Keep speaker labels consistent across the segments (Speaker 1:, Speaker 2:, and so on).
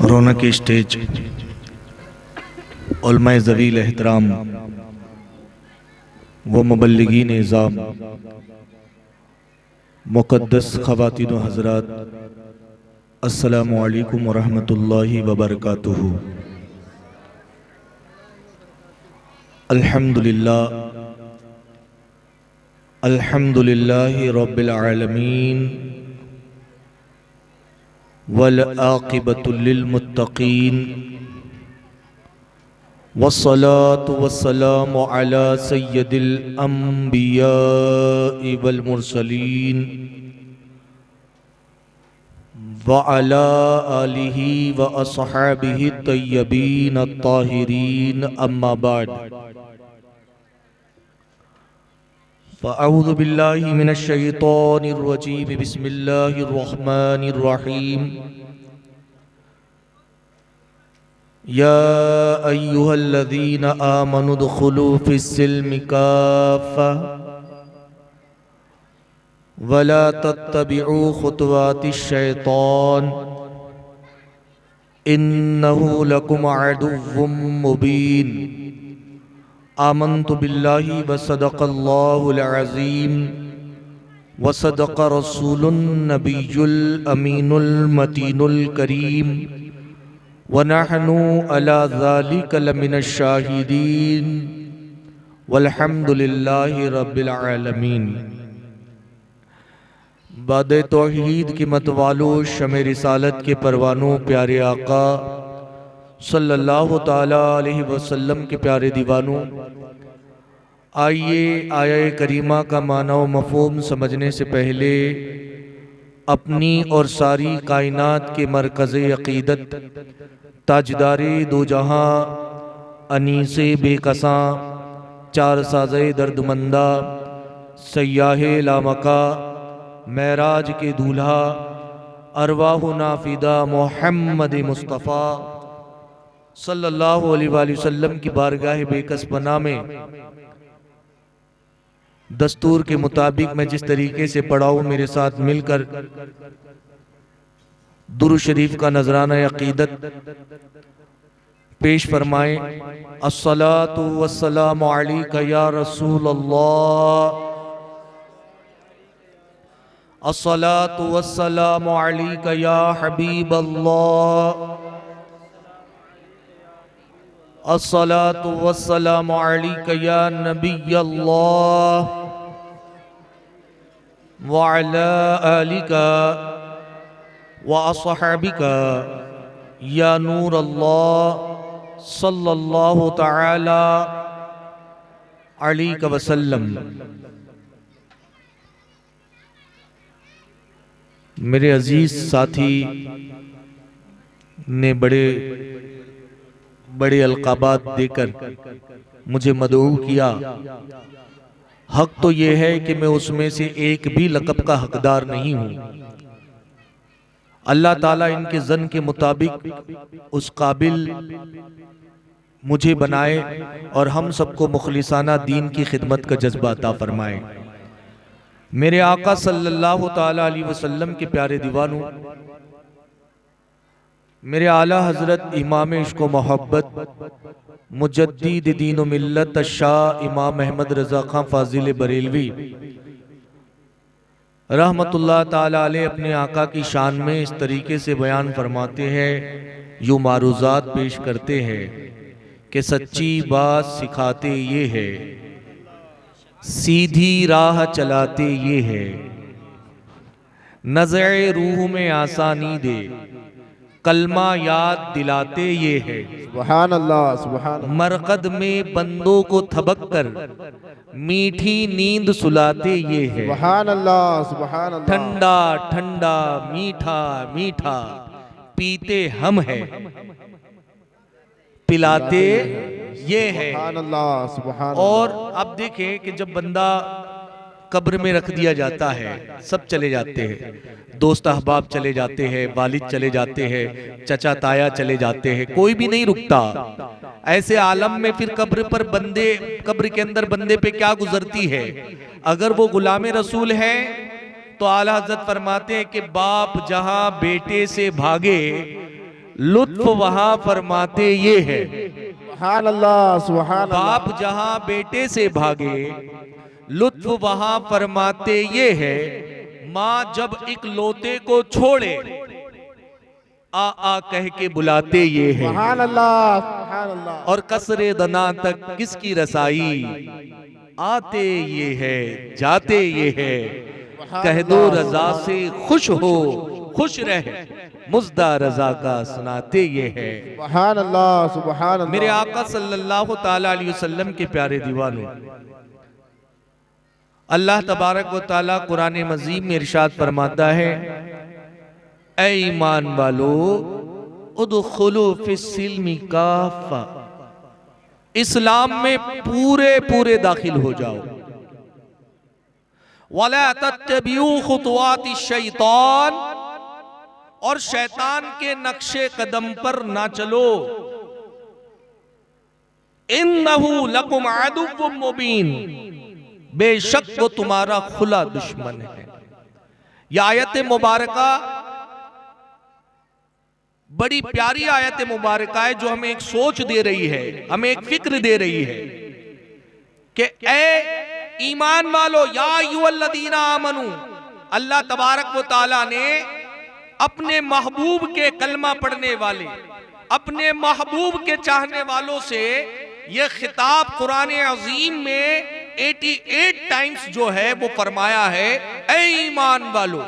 Speaker 1: रौनक stage उलमाए ज़वील एहतराम व मुबल्लिगीन निज़ाम, मुक़द्दस ख़वातीन व हज़रात, अस्सलामु अलैकुम व रहमतुल्लाहि व बरकातुहू। अल्हम्दुलिल्लाहि रब्बिल आलमीन वल आक़िबतु लिल मुत्तक़ीन वस्सलातु वस्सलामु अला सय्यदिल अंबियाइ वल मुरसलीन व अला आलिहि व अस्हाबिहि तय्यबीन अत्ताहिरीन, अम्मा बाद। फ़अऊज़ु बिल्लाहि मिनश शैतानिर रजीम, बिस्मिल्लाहिर रहमानिर रहीम। या अय्युहल्लज़ीना आमनु दुख़ुलू फ़िस्सिल्मि काफ़्फ़ा वला तत्तबिऊ ख़ुतवातिश शैतान इन्नहु लकुम अदुव्वुम मुबीन। आमन्तु बिल्लाहि व सदक़ल्लाहुल अज़ीम व सदक़ रसूलुन नबियुल अमीनुल मतीनुल करीम व नहनु अला ज़ालिका लमिनश शाहिदीन वल्हम्दुलिल्लाहि रब्बिल आलमीन। बाद तौहीद की मतवालो, शमे रिसालत के परवानों, प्यारे आका सल्लल्लाहु ताला अलैहि वसल्लम के प्यारे दीवानों, आइए आया करीमा का माना व मफ़हूम समझने से पहले अपनी और सारी कायनात के मरकज़े अक़ीदत, ताजदारे दो जहां, अनीसे बेकसां, चार साज़े दर्दमंदा, सयाहे लामका, मेराज के दूल्हा, अरवाह नाफिदा मोहम्मद मुस्तफ़ा सल्लल्लाहु अलैहि वसल्लम की बारगाह बेकस पनाह में दस्तूर के मुताबिक मैं जिस तरीके से पढ़ा हूँ, मेरे साथ मिलकर दुरूद शरीफ का नजराना अक़ीदत पेश फरमाएं। अस्सलातु वस्सलामु अलैका या रसूल अल्लाह, अस्सलातु वस्सलामु अलैका या हबीब अल्लाह, अस्सलातु वस्सलामु अलैका या नबी अल्लाह व अला आलिका व अस्हाबिका या नूर अल्लाह सल्लल्लाहु तआला अलैहि वसल्लम। मेरे अजीज साथी ने बड़े बड़े अलकाबात देकर मुझे मदऊ किया। हक तो यह है कि मैं उसमें से एक भी लक़ब का हकदार नहीं हूं। अल्लाह ताला इनके ज़न के मुताबिक उस काबिल मुझे बनाए और हम सबको मुखलिसाना दीन की खिदमत का जज्बा अता फरमाए। मेरे आका सल्लल्लाहु ताला अलैहि वसल्लम के प्यारे दीवानों, मेरे आला हजरत इमाम इश्क़ व मोहब्बत मुजद्दिद दीन व मिल्लत शाह इमाम अहमद रज़ा खां फाजिल बरेलवी रहमतुल्लाह ताला अलैह अपने आका की शान में इस तरीके से बयान फरमाते हैं, यूँ मारूज़ात पेश करते हैं कि सच्ची बात सिखाते ये है, सीधी राह चलाते ये है, नज़े रूह में आसानी दे, कलमा याद दिलाते ये है।
Speaker 2: सुभान अल्लाह, सुभान अल्लाह।
Speaker 1: मरकद में बंदों को थबक कर मीठी नींद सुलाते ये है।
Speaker 2: सुभान अल्लाह, सुभान अल्लाह।
Speaker 1: ठंडा ठंडा मीठा मीठा पीते हम हैं, पिलाते ये है।
Speaker 2: सुभान अल्लाह, सुभान
Speaker 1: और
Speaker 2: अल्लाह।
Speaker 1: अब देखें कि जब बंदा कब्र में रख दिया जाता है, सब चले जाते हैं, दोस्त अहबाब चले जाते हैं, वालिद चले जाते हैं, चचा ताया चले जाते हैं, कोई भी नहीं रुकता। ऐसे आलम में फिर कब्र पर बंदे, कब्र के अंदर बंदे पे क्या गुजरती है। अगर वो गुलाम रसूल है तो आला हज़रत फरमाते हैं कि बाप जहां बेटे से भागे लुत्फ वहां फरमाते ये है,
Speaker 2: सुभान अल्लाह सुभान अल्लाह।
Speaker 1: बाप जहां बेटे से भागे, लुत्फ वहां फरमाते ये है, माँ जब एक लोते को छोड़े आ आ कह के बुलाते ये है।
Speaker 2: सुभान अल्लाह सुभान अल्लाह।
Speaker 1: और कसरे दना तक किसकी रसाई, आते ये है जाते ये है, कह दो रजा से खुश हो खुश रह, मुज्दा रजा का सुनाते ये है।
Speaker 2: सुभान अल्लाह सुभान अल्लाह।
Speaker 1: मेरे आका सल्लल्लाहु ताला अलैहि वसल्लम के प्यारे दीवानों, अल्लाह तबारक व ताला कुरान मजीद में इरशाद फरमाता है, ऐ ईमान वालो उदखुलू फिस्सिल्मी काफा, इस्लाम में पूरे पूरे दाखिल हो जाओ। वला तत्तबिऊ खुतवाति शैतान, और शैतान के नक्शे कदम पर ना चलो। इन्नहु लकुम अदुव्वुम मुबीन, बेशक वो तुम्हारा खुला दुश्मन है। यह आयत मुबारका बड़ी प्यारी आयत मुबारका है, जो हमें एक सोच दे रही है, हमें एक फिक्र दे रही है कि ए ईमान वालो, या अय्युहल्लज़ीना आमनू, अल्लाह तबारक व तआला ने अपने महबूब के कलमा पढ़ने वाले, अपने महबूब के चाहने वालों से यह खिताब कुरान अजीम में 88 टाइम्स जो है वो फरमाया है, ऐ ईमान वालो।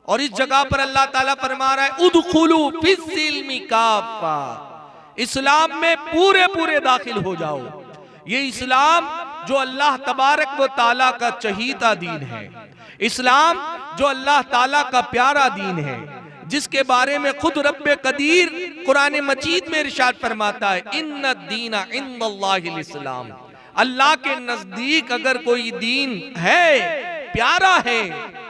Speaker 1: और इस जगह पर अल्लाह ताला फरमा रहा है, उदखुलू फिस्सिल्मी काफा, इस्लाम में पूरे पूरे दाखिल हो जाओ। ये इस्लाम जो अल्लाह तबारक व ताला का चहीता दीन है, इस्लाम जो अल्लाह ताला का प्यारा दीन है, जिसके बारे में खुद रब्बे कदीर कुरान मजीद में इरशाद फरमाता है, इन्ना दीना इंदल्लाहिल इस्लाम, अल्लाह के नजदीक अगर कोई दीन है, प्यारा है,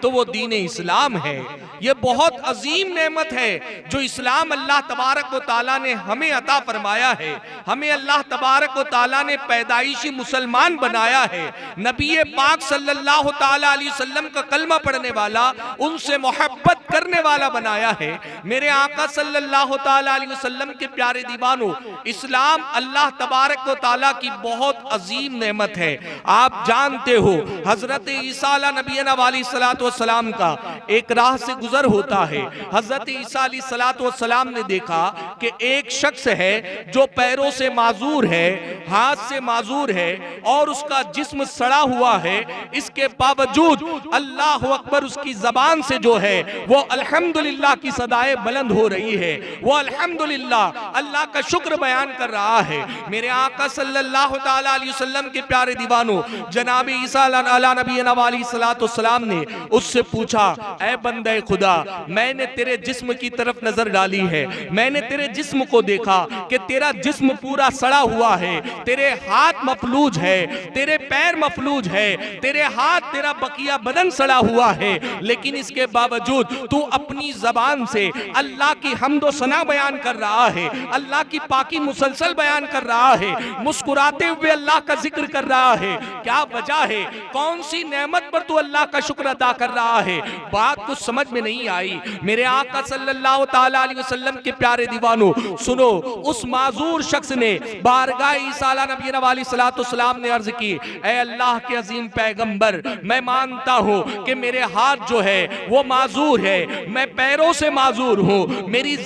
Speaker 1: तो वो दीन इस्लाम है। ये बहुत अजीम नेमत है जो इस्लाम अल्लाह तबारक व ताला ने हमें अता फरमाया है। हमें अल्लाह तबारक व ताला ने पैदाइशी मुसलमान बनाया है। नबी पाक सल्लल्लाहु ताला अलैहि वसल्लम का कलमा पढ़ने वाला, उनसे मोहब्बत करने वाला बनाया है। मेरे आका सल्लल्लाहु ताला अलैहि वसल्लम के प्यारे दीवानों, इस्लाम अल्लाह तबारक व ताला की बहुत अजीम नेमत है। आप जानते हो, हजरत ईसा नबी अलैहिस्सलातु वस्सलाम का एक राह से गुजर होता है। हजरत ईसा अलैहिस्सलातु वस्सलाम ने देखा कि एक शख्स है जो पैरों से माजूर है, हाथ से माजूर है, और उसका जिस्म सड़ा हुआ है। इसके बावजूद अल्लाह अकबर, उसकी जबान से जो है वो अल्हम्दुलिल्लाह की सदाएं बुलंद हो रही है। वो अल्हम्दुलिल्लाह अल्लाह का शुक्र बयान कर रहा है। मेरे आका सल्लल्लाहु ताला अलैहि वसल्लम के प्यारे दीवानों, जनाब ईसा अला नबी अलैहिस्सलातु वस्सलाम ने उससे पूछा, ऐ बंदे खुदा, मैंने तेरे जिस्म की तरफ नजर डाली है, मैंने तेरे जिस्म को देखा कि तेरा जिस्म पूरा सड़ा हुआ है, तेरे हाथ मफलूज है, तेरे पैर मफलूज है, तेरे हाथ, तेरा बकिया बदन सड़ा हुआ है, लेकिन इसके बावजूद तू अपनी जबान से अल्लाह की हम्दो सना बयान कर रहा है, अल्लाह की पाकी मुसलसल बयान कर रहा है, मुस्कुराते हुए अल्लाह का जिक्र कर रहा है। क्या वजह है? कौन सी नेमत पर तू अल्लाह का शुक्र अदा कर रहा है? बात कुछ समझ में नहीं आई। मेरे आका सल्लल्लाहु ताला अलैहि वसल्लम के प्यारे दीवानों, सुनो, उस माजूर शख्स ने बारगाह ईसा नबी अलैहिस्सलातु वस्सलाम ने अर्ज की, ऐ अल्लाह के अजीम पैगंबर, मैं मानता हूँ कि मेरे हाथ जो है वो माजूर है, मैं पैरों से माजूर हूँ, मेरी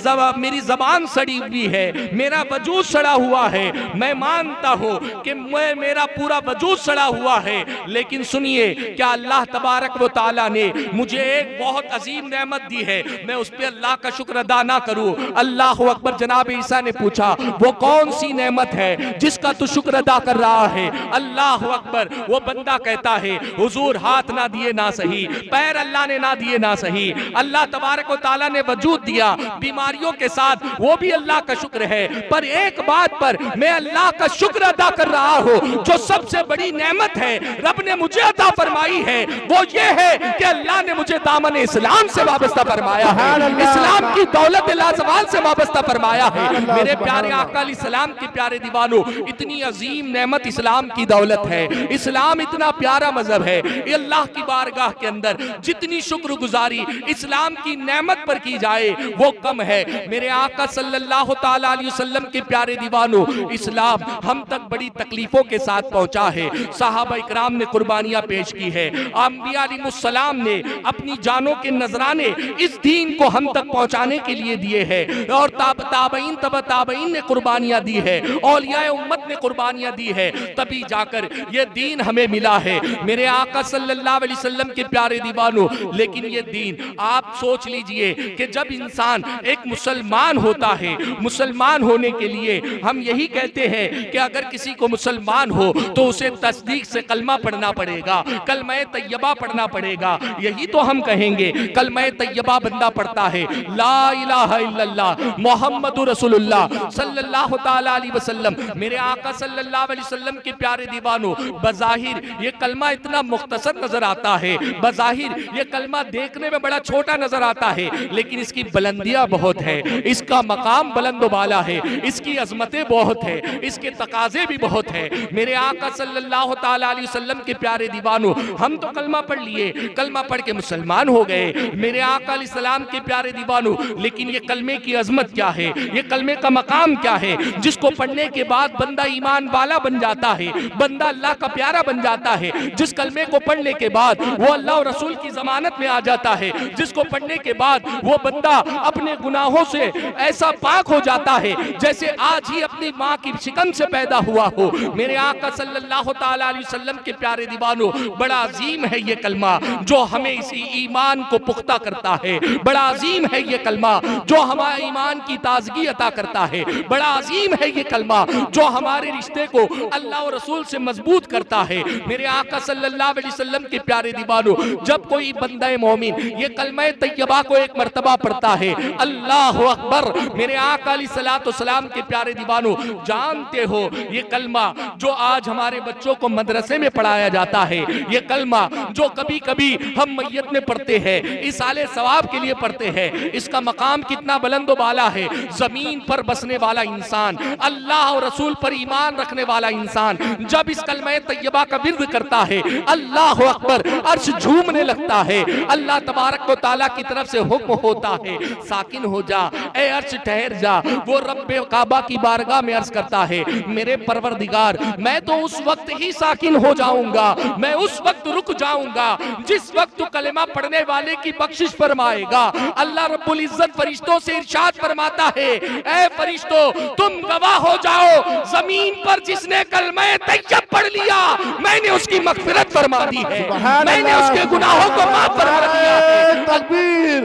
Speaker 1: जबान सड़ी हुई है, मेरा वजूद सड़ा हुआ है, मैं मानता हूँ कि मेरा पूरा वजूद सड़ा हुआ है, लेकिन सुनिए, क्या अल्लाह तबारक व ताला ने मुझे एक बहुत अजीम नेमत दी है, मैं उस पे अल्लाह का शुक्र अदा ना करूं? अल्लाह अकबर। जनाब ईसा ने पूछा, वो कौन सी नेमत है जिसका तू शुक्र अदा कर रहा है? अल्लाह अकबर। वो बंदा कहता है, हुजूर, हाथ ना दिए ना सही, पैर अल्लाह ने ना दिए ना सही, अल्लाह तबारक व ताला ने वजूद दिया, बीमारियों के साथ, वो भी अल्लाह का शुक्र है, पर एक बात पर मैं अल्लाह का शुक्र अदा कर रहा हूं, जो सबसे बड़ी नेमत है रब ने मुझे अता फरमाई है,
Speaker 3: वो ये है कि अल्लाह ने मुझे दामन इस्लाम से वाबस्ता फरमाया है, इस्लाम की दौलत लाजवाल से वाबस्ता फरमाया है। मेरे प्यारे आका अलैहिस्सलाम के प्यारे दीवानों, इतनी अजीम नेमत इस्लाम की दौलत है, इस्लाम इतना प्यारा मजहब है, ये अल्लाह की बारगाह के अंदर जितनी शुक्रगुजारी इस्लाम की नेमत पर की जाए वो कम है। मेरे आका सल्लल्लाहु ताला अलैहि वसल्लम के प्यारे दीवानों, इस्लाम हम तक बड़ी तकलीफों के साथ पहुंचा है। सहाबा इकराम ने कुर्बानियां पेश की है, अंबिया अलैहिस्सलाम ने अपनी जानों के नजराने इस दीन को हम तक पहुंचाने के लिए दिए हैं, और ताबईन तब ताबईन ने कुर्बानियां दी है, औलियाए उम्मत ने कुर्बानियां दी है, तभी जाकर ये दीन हमें मिला है। मेरे आका सल्लल्लाहु अलैहि वसल्लम के प्यारे दीवानों, लेकिन ये दीन आप सोच लीजिए कि जब इंसान एक मुसलमान होता है, मुसलमान होने के लिए हम यही कहते हैं कि अगर किसी को मुसलमान हो तो उसे तस्दीक से कलमा पढ़ना पड़ेगा, कलमा तैयबा पढ़ना पड़ेगा। यही तो हम कहेंगे, कलमा तैयबा बंदा पढ़ता है, ला इलाहा इल्लल्लाह मुहम्मदुर रसूलुल्लाह सल्लल्लाहु ताला अलैहि वसल्लम। मेरे आका सल्लल्लाहु अलैहि वसल्लम के प्यारे दीवानों, बज़ाहिर ये कलमा इतना मुख्तसर नजर आता है, बज़ाहिर ये कलमा देखने में बड़ा छोटा नजर आता है, लेकिन इसकी बुलंदियां बहुत है, इसका मकाम बुलंद बाला है, इसकी अजमतें बहुत है, इसके तकाजे भी बहुत है। मेरे आका सल्लल्लाहु ताला अलैहि वसल्लम के प्यारे दीवानों, हम तो कलमा पढ़ लिए, कलमा पढ़ के मुसलमान हो गए मेरे आका अलैहिस्सलाम के प्यारे दीवानों, लेकिन ये कलमे की अजमत क्या है, ये कलमे का मकाम क्या है, जिसको पढ़ने के बाद बंदा ईमान वाला बन जाता है, बंदा अल्लाह का प्यारा बन जाता है, जिस कलमे को पढ़ने के बाद वो अल्लाह और रसूल की जमानत में आ जाता है, जिसको पढ़ने के बाद वो बंदा अपने गुनाहों से ऐसा पाक हो जाता है जैसे आज ही अपनी माँ की शिकन से पैदा हुआ हो। मेरे आका सल्लल्लाहु ताला अलैहि वसल्लम के प्यारे दीवानों, बड़ा अजीम है ये कलमा जो हमें इसी ईमान को पुख्ता करता है, बड़ा अजीम है ये कलमा जो हमारे ईमान की ताजगी अता करता है, बड़ा अजीम है ये कलमा जो हमारे रिश्ते को अल्लाह और रसूल से मजबूत करता है। मेरे आका सल्लल्लाहु अलैहि वसल्लम के प्यारे दीवानों, जब कोई बंदा मोमिन ये कलमा तैयबा को एक मर्तबा पढ़ता है, अल्लाहु अकबर, मेरे आका अलैहिस्सलातु वस्सलाम के प्यारे दीवानों, जानते हो ये कलमा जो आज हमारे बच्चों को मदरसे में पढ़ाया जाता है, ये कलमा जो कभी कभी हम मैयत में पढ़ते हैं, इस आले सवाब के लिए पढ़ते हैं, इसका मकाम कितना बुलंद बाला है। जमीन पर बसने वाला इंसान, अल्लाह और रसूल पर ईमान रखने वाला इंसान जब इस कलमा तैयबा का विर्द करता है, अल्लाह अकबर, अर्श झूमने लगता है, अल्लाह तबारक व तआला की तरफ से हुक्म होता है, साकिन हो जा, ए अर्श ठहर जा। वो रब्बे काबा की बारगाह में अर्ज करता है, मेरे परवरदिगार, मैं तो उस वक्त ही साकिन हो जाऊंगा, मैं उस वक्त रुक जाऊंगा जिस वक्त तू कलेमा पढ़ने वाले की बख्शिश फरमाएगा। अल्लाह रब्बुल इज्जत फरिश्तों से इरशाद फरमाता है, ए फरिश्तों, तुम गवाह हो जाओ, जमीन पर जिसने कलमा तैयब पढ़ लिया मैंने उसकी मगफिरत फरमा दी है, मैंने उसके गुनाहों को माफ फरमा दिया है।
Speaker 2: तकबीर,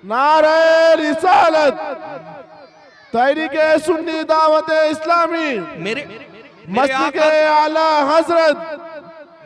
Speaker 2: नारे रिसालत, तहरीके सुन्नी दावत इस्लामी,
Speaker 3: मेरे
Speaker 2: मस्जिद आला हजरत,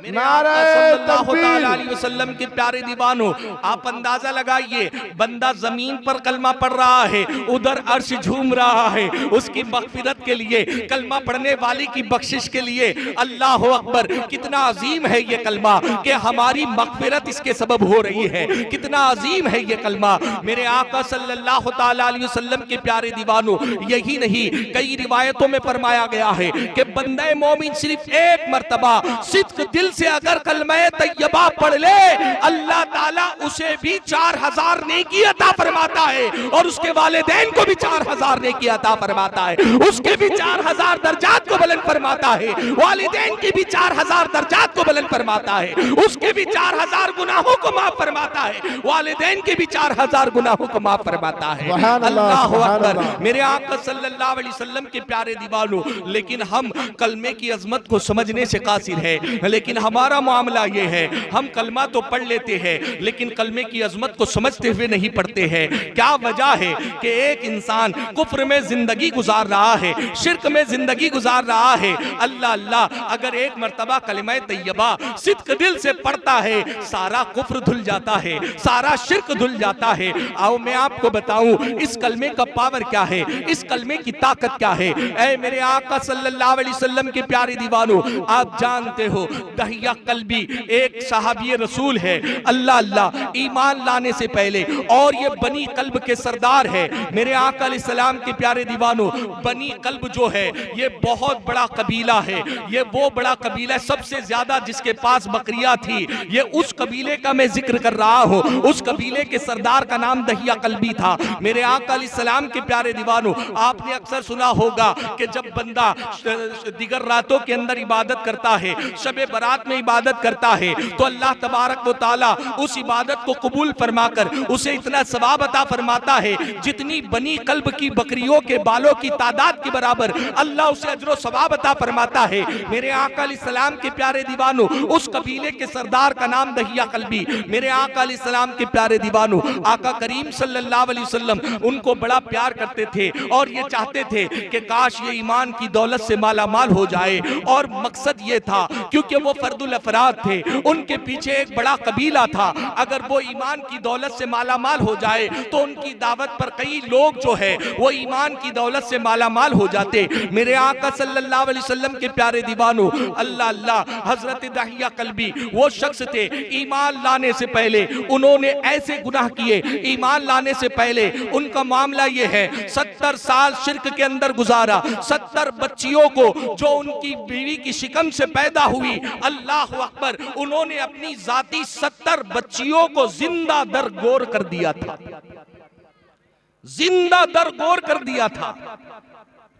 Speaker 3: सल्लल्लाहु अलैहि वसल्लम के प्यारे दीवानों, आप अंदाजा लगाइए, बंदा जमीन पर कलमा पढ़ रहा है, उधर अर्श झूम रहा है, उसकी मगफिरत के लिए, कलमा पढ़ने वाली की बख्शिश के लिए। अल्लाह अकबर, कितना अजीम है ये कलमा कि हमारी मगफिरत इसके सबब हो रही है, कितना अजीम है ये कलमा। मेरे आका सल्लल्लाहु अलैहि वसल्लम के प्यारे दीवानों, यही नहीं, कई रिवायतों में फरमाया गया है कि बंदे मोमिन सिर्फ एक मर्तबा सिद्क दिल से अगर कलमा तैयबा पढ़ ले, अल्लाह ताला उसे भी 4000 नेकी अता फरमाता है, और उसके वालिदैन को भी 4000 नेकी अता फरमाता है, उसके भी 4000 दर्जात को बुलंद फरमाता है, वालिदैन की भी 4000 दर्जात को बुलंद फरमाता है, उसके भी 4000 गुनाहों को माफ फरमाता है, वालिदैन के भी 4000 गुनाहों को माफ फरमाता है। अल्लाह अकबर, मेरे आका सल्लल्लाहु अलैहि वसल्लम के प्यारे दीवानों, लेकिन हम कलमे की अजमत को समझने से कासिर है, लेकिन हमारा मामला ये है, हम कलमा तो पढ़ लेते हैं लेकिन कलमे की अजमत को समझते हुए नहीं पढ़ते हैं। क्या वजह है कि एक इंसान कुफ्र में जिंदगी गुजार रहा है, शिर्क में जिंदगी गुजार रहा है, अल्लाह अल्लाह, अगर एक मर्तबा कलमा तैयबा सिद्क दिल से पढ़ता है, सारा कुफ्र धुल जाता है, सारा शिर्क धुल जाता है। आओ मैं आपको बताऊं इस कलमे का पावर क्या है, इस कलमे की ताकत क्या है। ऐ मेरे आका सल्लल्लाहु अलैहि वसल्लम के प्यारे दीवानों, आप जानते हो दहिया कल्बी एक सहाबी रसूल है, अल्लाह अल्लाह ईमान लाने से पहले, और ये बनी कल्ब के सरदार है। मेरे आका अलैहिस्सलाम के प्यारे दीवानों, बनी कल्ब जो है ये बहुत बड़ा कबीला है। ये वो बड़ा कबीला सबसे ज्यादा जिसके पास बकरियां थी, ये उस कबीले का मैं जिक्र कर रहा हूं। उस कबीले के सरदार का नाम दहिया कल्बी था। मेरे आका अलैहिस्सलाम के प्यारे दीवानों, आपने अक्सर सुना होगा कि जब बंदा दिगर रातों के अंदर इबादत करता है, शबे बारात में इबादत करता है, तो अल्लाह तबारक व तआला उस इबादत को कबूल फरमाकर उसे इतना सवाब अता फरमाता है जितनी बनी कल्ब की बकरियों के बालों की तादाद के बराबर अल्लाह उसे अजर सवाब अता फरमाता है। मेरे आका अलैहिस्सलाम के प्यारे दीवानों, उस कबीले के सरदार का नाम दहिया कल्बी। मेरे आका अलैहिस्सलाम के प्यारे दीवानों, आका करीम सल्लल्लाहु अलैहि वसल्लम उनको बड़ा प्यार करते थे और ये चाहते थे कि काश ये ईमान की दौलत से माला माल हो जाए। और मकसद ये था, क्योंकि वो फर्दुल अफराद थे, उनके पीछे एक बड़ा कबीला था, अगर वो ईमान की दौलत से माला माल हो जाए तो उनकी दावत पर कई लोग जो है वो ईमान की दौलत से माला माल हो जाते। मेरे आका सल्लल्लाहु अलैहि वसल्लम के प्यारे दीवानों, अल्लाह अल्लाह, हजरत दहिया कल्बी वो शख्स थे, ईमान लाने से पहले उन्होंने ऐसे गुनाह किए। ईमान लाने से पहले उनका मामला ये है, 70 साल शिर्क के अंदर गुजारा, 70 बच्चियों को जो उनकी बीवी की शिकम से पैदा हुई, अल्लाह अकबर, उन्होंने अपनी जाती 70 बच्चियों को जिंदा दरगोर कर दिया था, जिंदा दरगोर कर दिया था।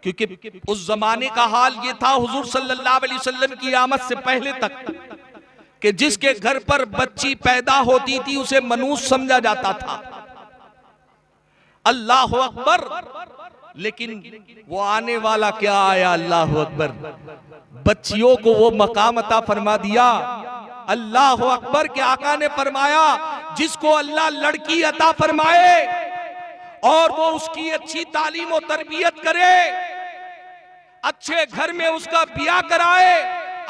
Speaker 3: क्योंकि उस जमाने का हाल ये था हुजूर सल्लल्लाहु अलैहि वसल्लम की आमद से पहले तक कि जिसके घर पर बच्ची पैदा होती थी उसे मनूस समझा जाता था। अल्लाह अकबर। लेकिन वो आने वाला क्या आया, अल्लाह अकबर, बच्चियों को वो मकाम अता फरमा दिया। अल्लाह अकबर के आका ने फरमाया, जिसको अल्लाह लड़की अता फरमाए और वो उसकी अच्छी तालीम और तरबियत करे, अच्छे घर में उसका बिया कराए,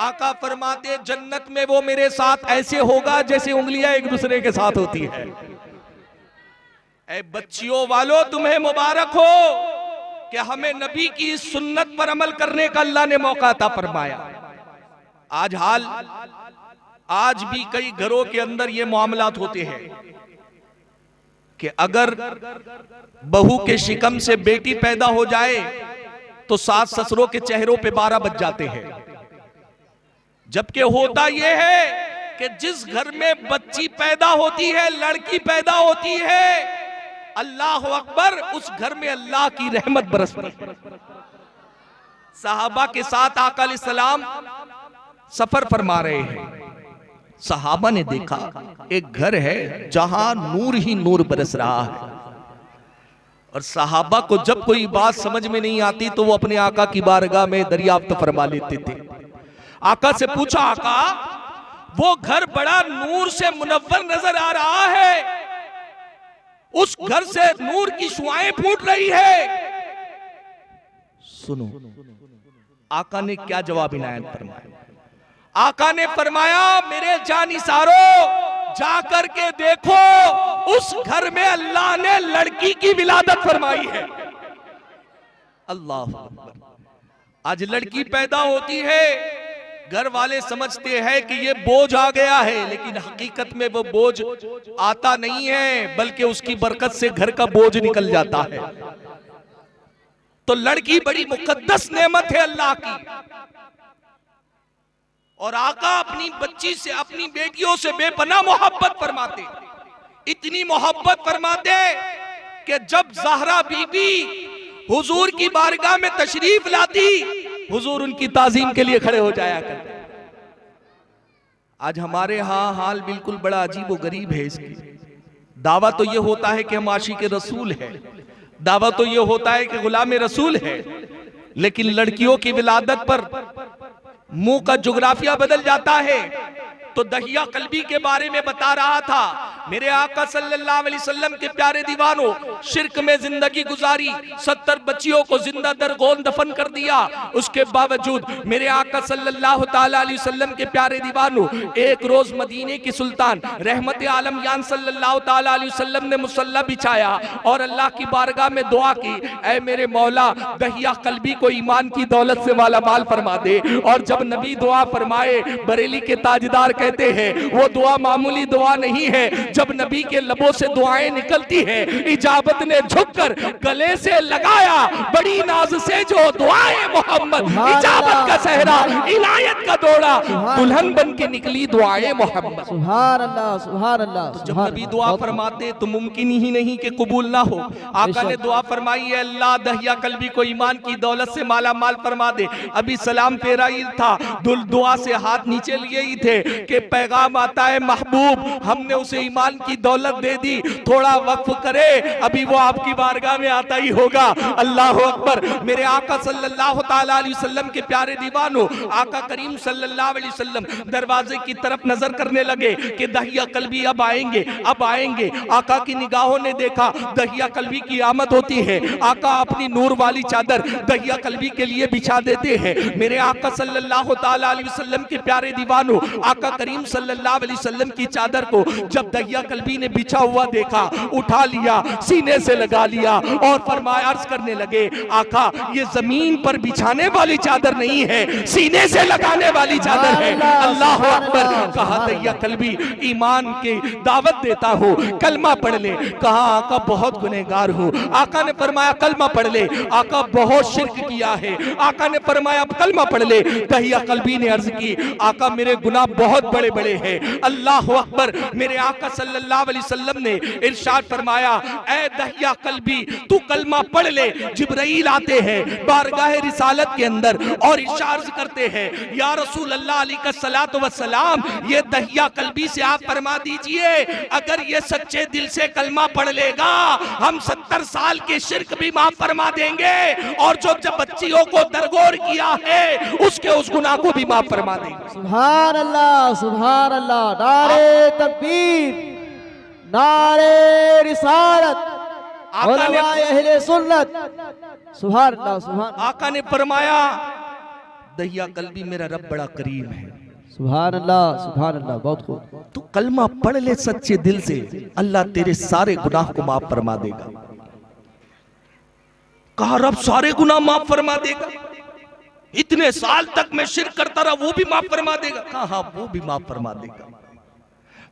Speaker 3: आका फरमाते जन्नत में वो मेरे साथ ऐसे होगा जैसे उंगलियां एक दूसरे के साथ होती है। ऐ बच्चियों वालों, तुम्हें मुबारक हो कि हमें नबी की इस सुन्नत पर अमल करने का अल्लाह ने मौका अता फरमाया। आज भी कई घरों के अंदर ये मामलात होते हैं कि अगर बहू के शिकम से बेटी पैदा हो जाए तो सास ससुरों के चेहरों पे 12 बज जाते हैं, जबकि होता यह है कि जिस घर में बच्ची पैदा होती है, लड़की पैदा होती है, अल्लाह अकबर, उस घर में अल्लाह की रहमत बरसती है। सहाबा के साथ आका अलैहिस्सलाम सफर फरमा रहे हैं, सहाबा ने देखा एक घर है जहां नूर ही नूर बरस रहा है। और सहाबा को जब कोई बात समझ में नहीं आती तो वो अपने आका की बारगाह में दरियाफ्त फरमा लेते थे। आका से पूछा, आका वो घर बड़ा नूर से मुनव्वर नजर आ रहा है, उस घर से नूर की शुआएं फूट रही है। सुनो आका ने क्या जवाब इनायत फरमाया। आका ने फरमाया, मेरे जानिसारो जाकर के देखो, उस घर में अल्लाह ने लड़की की विलादत फरमाई है। अल्लाह अकबर। आज लड़की पैदा होती है, घर वाले समझते हैं कि ये बोझ आ गया है, लेकिन हकीकत में वो बोझ आता नहीं है, बल्कि उसकी बरकत से घर का बोझ निकल जाता है। तो लड़की बड़ी मुकद्दस नेमत है अल्लाह की। और आका अपनी बच्ची से, अपनी बेटियों से बेपनाह मोहब्बत फरमाते, इतनी मोहब्बत फरमाते कि जब ज़हरा बीबी हुजूर की बारगाह में तशरीफ लाती, हुजूर उनकी ताजीम के लिए खड़े हो जाया करते। आज हमारे यहाँ हाल बिल्कुल बड़ा अजीब व गरीब है। इसकी दावा तो ये होता है कि हम आशिक़ रसूल है, दावा तो ये होता है कि गुलाम रसूल है, लेकिन लड़कियों की विलादत पर मुंह का जुग्राफिया बदल जाता है। तो दहिया कल्बी के बारे में बता रहा था। मेरे आका सल्लल्लाहु अलैहि वसल्लम के प्यारे दीवानों, शिर्क में जिंदगी गुजारी, 70 बच्चियों को जिंदा दरगोन दफन कर दिया। उसके बावजूद मेरे आका सल्लल्लाहु ताला अलैहि वसल्लम के प्यारे दीवानों, एक रोज मदीने की सुल्तान रहमत आलम यान सल्लल्लाहु ताला अलैहि वसल्लम ने मुसल्ला बिछाया और अल्लाह की बारगाह में दुआ की, ऐ मेरे मौला दहिया कल्बी को ईमान की दौलत से माला माल फरमा दे। और जब नबी दुआ फरमाए, बरेली के ताजदार कहते हैं वो दुआ मामूली दुआ नहीं है। जब नबी के लबों से दुआएं निकलती है, इजाबत ने झुककर गले से लगाया बड़ी नाज से जो दुआएं मोहम्मद, इजाबत का सहरा, इनायत का दौड़ा, दुल्हन बन के निकली दुआएं मोहम्मद।
Speaker 4: सुभान अल्लाह, सुभान अल्लाह।
Speaker 3: तो जब नबी दुआ फरमाते तो मुमकिन ही नहीं कि कबूल ना हो। आका ने दुआ फरमाई है, अल्लाह दहिया कल्बी को ईमान की दौलत से माला माल फरमा दे। अभी सलाम तेरा ही था, दुआ से हाथ नीचे लिए ही थे कि पैगाम आता है महबूब, हमने उसे ईमान की दौलत दे दी, थोड़ा वक्फ करे, अभी वो आपकी बारगाह में आता ही होगा। अल्लाह अकबर। मेरे आका सल्लल्लाहु ताला अलैहि वसल्लम के प्यारे दीवानों, आका करीम सल्लल्लाहु अलैहि वसल्लम दरवाजे की तरफ नजर करने लगे कि दहिया कल्बी अब आएंगे, अब आएंगे। आका की निगाहों ने देखा दहिया कल्बी की आमद होती है। आका अपनी नूर वाली चादर दहिया कल्बी के लिए बिछा देते हैं। मेरे आका सल्लल्लाहु ताला अलैहि वसल्लम के प्यारे दीवानों, आका करीम सल्लल्लाहु अलैहि वसल्लम की चादर को जब दहिया कल्बी ने बिछा हुआ देखा, उठा लिया, सीने से लगा लिया और फरमाया, अर्ज करने लगे, आका ये जमीन पर बिछाने वाली चादर नहीं है, सीने से लगाने वाली चादर है। अल्लाह अकबर। कहा दहिया कल्बी ईमान की दावत देता हूँ, कलमा पढ़ ले। कहा आका बहुत गुनहगार हूँ। आका ने फरमाया कलमा पढ़ ले। आका बहुत शिर्क किया है। आका ने फरमाया कलमा पढ़ ले। दहिया कल्बी ने अर्ज की, आका मेरे गुनाह बहुत बड़े बड़े हैं। अल्लाह अकबर। मेरे आका सल्लल्लाहु अलैहि वसल्लम ने इरशाद फरमाया, ऐ दहिया कल्बी तू कलमा पढ़ ले। जिब्राइल आते हैं बारगाह रिसालत के अंदर और इरशाद करते हैं, या रसूल अल्लाह अलैहि सलातो व सलाम, ये दहिया कल्बी से आप फरमा दीजिए अगर ये सच्चे दिल से कलमा पढ़ लेगा, हम 70 साल के शिर्क भी माफ फरमा देंगे और जो जब बच्चियों को दरगोर किया है उसके उस गुनाह को भी माफ फरमा देंगे।
Speaker 4: सुभान अल्लाह, सुभान अल्लाह। नारे तकबीर, नारे रिसालत, उलमाए अहले सुन्नत। सुभान अल्लाह, सुभान।
Speaker 3: आका ने फरमाया दहिया कल्बी मेरा रब बड़ा करीम है।
Speaker 4: सुभान अल्लाह, सुभान अल्लाह। बहुत खूब।
Speaker 1: तू कलमा पढ़ ले सच्चे दिल से, अल्लाह तेरे सारे गुनाह को माफ फरमा देगा। कहा रब सारे गुनाह माफ फरमा देगा? इतने साल तक मैं शिर्क करता रहा, वो भी माफ फरमा देगा? कहा हाँ वो भी माफ फरमा देगा।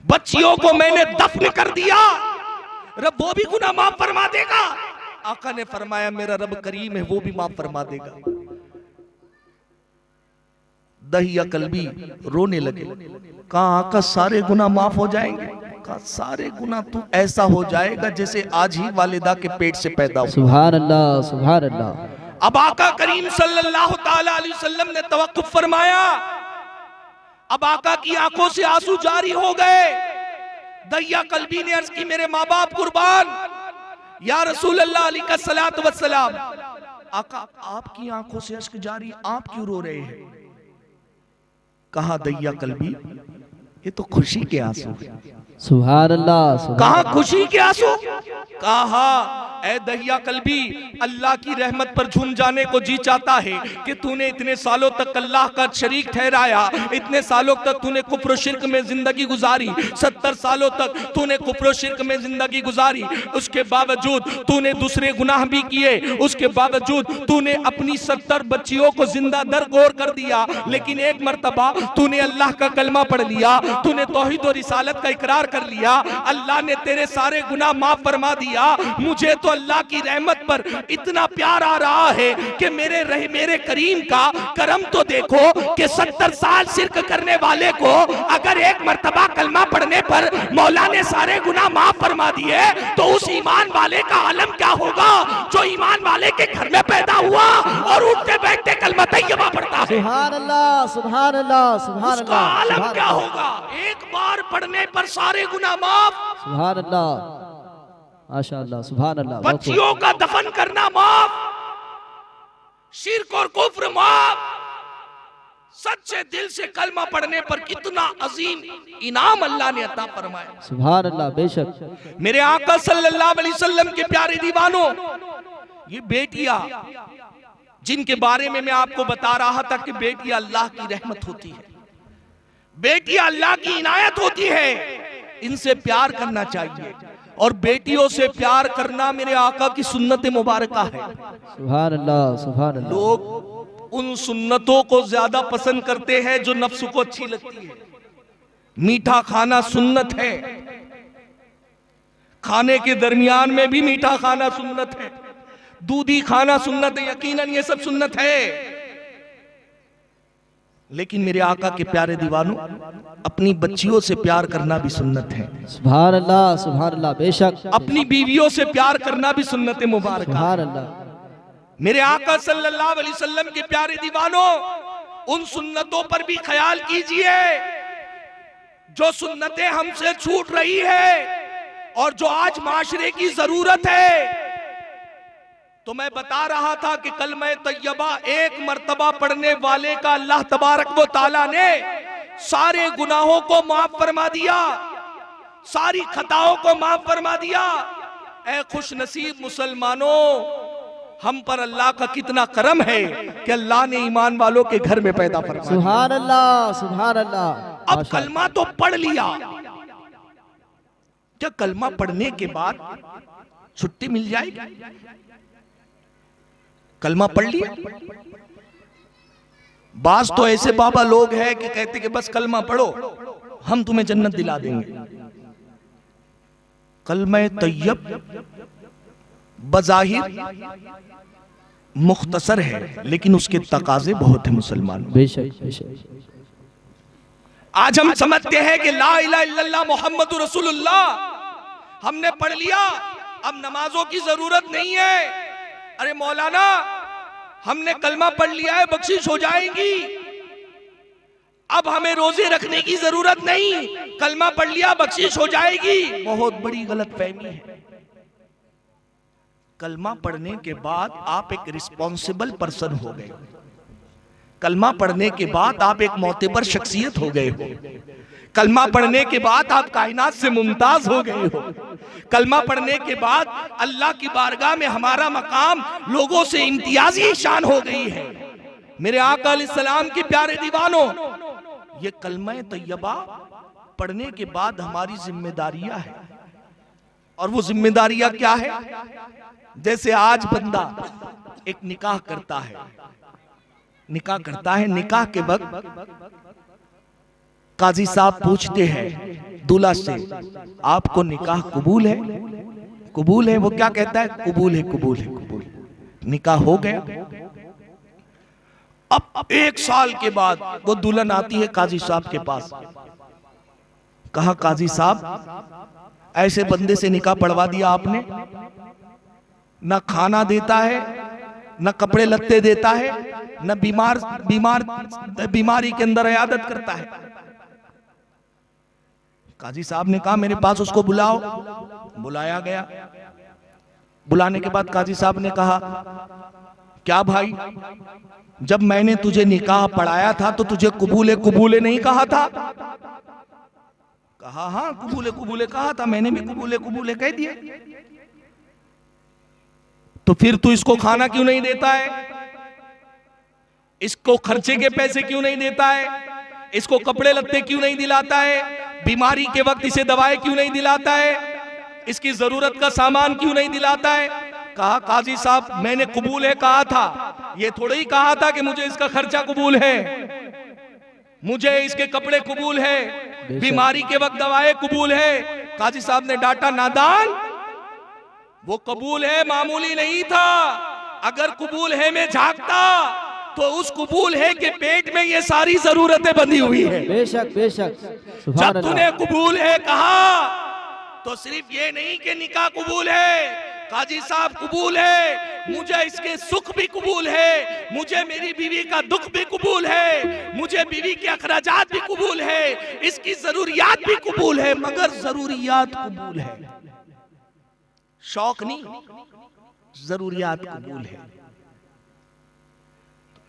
Speaker 1: बच्चियों को मैंने दफन कर दिया, रब वो भी गुनाह माफ फरमा देगा? आका ने फरमाया मेरा रब करीम है, वो भी माफ फरमा देगा। दहिया कल्बी रोने लगे। कहा आका सारे गुनाह माफ हो जाएंगे? कहा सारे गुनाह तू ऐसा हो जाएगा जैसे आज ही वालिदा के पेट से पैदा हुआ।
Speaker 4: सुभान अल्लाह, सुभान अल्लाह।
Speaker 3: अब आका करीम सल्लल्लाहु ताला अलैहि वसल्लम ने तवक्कुफ फरमाया। अब आका की आंखों से आंसू जारी हो गए। दहिया कल्बी ने अर्ज की, मेरे माँ बाप कुर्बान, या रसूल अल्लाह अलैहि सलातो व सलाम, आका आपकी आंखों से अश्क जारी, आप क्यों रो रहे हैं? कहा दहिया कल्बी ये तो खुशी के आंसू।
Speaker 4: सुभान अल्लाह।
Speaker 3: कहा खुशी के आंसू? कहा ऐ दहिया कल्बी, अल्लाह की रहमत पर झूम जाने को जी चाहता है कि तूने इतने सालों तक अल्लाह का शरीक ठहराया, इतने सालों तक तूने कुफ्र शिर्क में जिंदगी गुजारी, 70 सालों तक तूने कुफ्र शिर्क में जिंदगी गुजारी, उसके बावजूद तूने दूसरे गुनाह भी किए, उसके बावजूद तूने अपनी 70 बच्चियों को जिंदा दरगोर कर दिया, लेकिन एक मर्तबा तूने अल्लाह का कलमा पढ़ लिया, तूने तौहीद और रिसालत का इकरार कर लिया, अल्लाह ने तेरे सारे गुनाह माफ फरमा दिया। मुझे तो अल्लाह की रहमत पर इतना प्यार आ रहा है कि मेरे करीम का करम तो देखो कि 70 साल शिर्क करने वाले को अगर एक मर्तबा कलमा पढ़ने पर मौला ने सारे गुनाह माफ फरमा दिए, तो उस ईमान वाले का आलम क्या होगा जो ईमान वाले के घर में पैदा हुआ और उठते बैठते कलमा तैयबा पढ़ता है।
Speaker 4: सुभान अल्लाह, सुभान अल्लाह, सुभान
Speaker 3: उसका
Speaker 4: अल्लाह।
Speaker 3: आलम क्या होगा? एक बार पढ़ने पर सारे गुनाह माफ,
Speaker 4: सुभान अल्लाह, माशाअल्लाह, सुभान अल्लाह।
Speaker 3: बच्चियों का दफन करना माफ, शिर्क और कुफ्र माफ, सच्चे दिल से कलमा पढ़ने पर कितना अजीम इनाम अल्लाह ने अता फरमाया।
Speaker 4: सुभान अल्लाह, बेशक।
Speaker 3: मेरे आका सल्लल्लाहु अलैहि वसल्लम के प्यारे दीवानों, ये बेटियां जिनके बारे में मैं आपको बता रहा था कि बेटियां अल्लाह की रहमत होती है, बेटियां अल्लाह की इनायत होती है, इनसे प्यार करना चाहिए। और बेटियों से प्यार करना मेरे आका की सुन्नत मुबारका है।
Speaker 4: सुभान अल्लाह, सुभान अल्लाह।
Speaker 3: लोग उन सुन्नतों को ज्यादा पसंद करते हैं जो नफ्स को अच्छी लगती है। मीठा खाना सुन्नत है, खाने के दरमियान में भी मीठा खाना सुन्नत है, दूधी खाना सुन्नत है, यकीनन ये सब सुन्नत है। लेकिन मेरे आका के प्यारे दीवानों, अपनी बच्चियों से प्यार करना भी सुन्नत है।
Speaker 4: सुभान अल्लाह, सुभान अल्लाह, बेशक।
Speaker 3: अपनी बीवियों से प्यार करना भी सुन्नत मुबारक।
Speaker 4: सुभान अल्लाह।
Speaker 3: मेरे आका सल्लल्लाहु अलैहि वसल्लम के प्यारे दीवानों, उन सुन्नतों पर भी ख्याल कीजिए जो सुन्नतें हमसे छूट रही है और जो आज माशरे की जरूरत है। तो मैं बता रहा था कि कलमा तैयबा एक मर्तबा पढ़ने वाले का अल्लाह तबारक व तआला ने सारे गुनाहों को माफ फरमा दिया, सारी खताओं को माफ फरमा दिया। ऐ खुश नसीब मुसलमानों, हम पर अल्लाह का कितना करम है कि अल्लाह ने ईमान वालों के घर में पैदा फरमाया।
Speaker 4: सुभान अल्लाह, सुभान अल्लाह।
Speaker 3: अब कलमा तो पढ़ लिया, क्या कलमा पढ़ने के बाद छुट्टी मिल जाएगी? कलमा पढ़ लिया। बाज तो ऐसे बाबा लोग हैं कि कहते कि बस कलमा पढ़ो हम तुम्हें जन्नत दिला देंगे। कलमा तैयब बज़ाहिर मुख्तसर है, लेकिन उसके तकाजे बहुत है मुसलमान।
Speaker 4: बेशक, बेशक।
Speaker 3: आज हम समझते हैं कि ला इलाहा इल्लल्लाह मुहम्मदुर रसूलुल्लाह हमने पढ़ लिया, अब नमाजों की जरूरत नहीं है। अरे मौलाना, हमने कलमा पढ़ लिया है, बख्शिश हो जाएगी, अब हमें रोजे रखने की जरूरत नहीं, कलमा पढ़ लिया बख्शिश हो जाएगी। बहुत बड़ी गलतफहमी है। कलमा पढ़ने के बाद आप एक रिस्पॉन्सिबल पर्सन हो गए, कलमा पढ़ने के बाद आप एक मोतबर शख्सियत हो गए हो, कलमा पढ़ने के बाद आप कायनात से मुमताज हो गए हो, कलमा पढ़ने के बाद अल्लाह की बारगाह में हमारा मकाम लोगों से इम्तियाजी शान हो गई है। मेरे आका अलैहिस्सलाम के प्यारे दीवानों, ये कलमा तैयबा पढ़ने के बाद हमारी जिम्मेदारियां हैं। और वो जिम्मेदारियां क्या है? जैसे आज बंदा एक निकाह करता है, निकाह के वक्त काजी साहब पूछते हैं दूल्हा से, आपको निकाह कबूल है? कबूल है। वो क्या कहता है? कबूल है, कबूल है, कबूल। निकाह हो गया। अब 1 साल के बाद वो दुल्हन आती है काजी साहब के पास। कहा, काजी साहब, ऐसे बंदे से निकाह पढ़वा दिया आपने, ना खाना देता है, ना कपड़े लत्ते देता है, ना बीमारी के अंदर इयादत करता है। काजी साहब ने कहा, मेरे पास उसको बुलाओ। बुलाया गया। बुलाने के बाद काजी साहब ने कहा, क्या भाई, जब मैंने तुझे निकाह पढ़ाया था तो तुझे कबूले कबूले नहीं कहा था? कहा, हाँ, कबूले कबूले कहा था, मैंने भी कबूले कबूले कह दिए। तो फिर तू इसको खाना क्यों नहीं देता है? इसको खर्चे के पैसे क्यों नहीं देता है? इसको कपड़े लत्ते क्यों नहीं दिलाता है? बीमारी के वक्त इसे दवाएं क्यों नहीं दिलाता है? इसकी जरूरत का सामान क्यों नहीं दिलाता है? कहा, काजी साहब, मैंने कबूल है कहा था, ये थोड़ा ही कहा था कि मुझे इसका खर्चा कबूल है, मुझे इसके कपड़े कबूल है, बीमारी के वक्त दवाएं कबूल है। काजी साहब ने डांटा, नादान, वो कबूल है मामूली नहीं था। अगर कबूल है में झांकता तो उस कबूल है के पेट में ये सारी जरूरतें बंधी हुई है।
Speaker 4: बेशक, बेशक।
Speaker 3: जब तूने कबूल है कहा तो सिर्फ ये नहीं कि निकाह कबूल है, काजी साहब कबूल है, मुझे इसके सुख भी कबूल है, मुझे मेरी बीवी का दुख भी कबूल है, मुझे बीवी के अखराजात भी कबूल है, इसकी जरूरियात भी कबूल है, मगर जरूरियात कबूल है, शौक नहीं, जरूरियात कबूल है।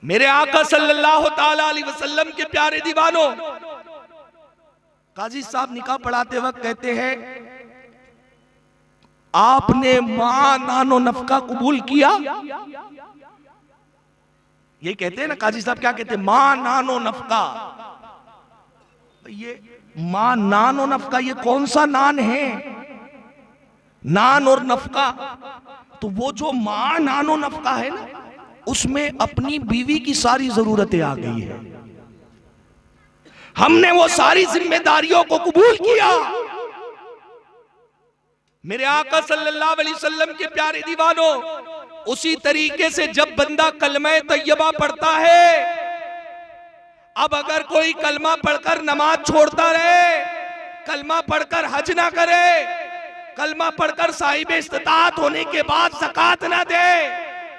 Speaker 3: मेरे आका सल्लल्लाहु ताला अलैहि वसल्लम के प्यारे दीवानों, काजी साहब निकाह पढ़ाते वक्त कहते हैं, आपने मां नानो नफका कबूल किया। ये कहते हैं ना काजी साहब, क्या कहते हैं, मां नानो नफका। ये मां नानो नफका, ये कौन सा नान है? नान और नफका, तो वो जो मां नानो नफका है ना, उसमें अपनी बीवी की सारी जरूरतें आ गई है। हमने वो सारी जिम्मेदारियों को कबूल किया। मेरे आका सल्लल्लाहु अलैहि वसल्लम के प्यारे दीवानों, उसी तरीके से जब बंदा कलमा तैयबा पढ़ता है, अब अगर कोई कलमा पढ़कर नमाज छोड़ता रहे, कलमा पढ़कर हज ना करे, कलमा पढ़कर साहिब इस्तिताअत होने के बाद ज़कात ना दे,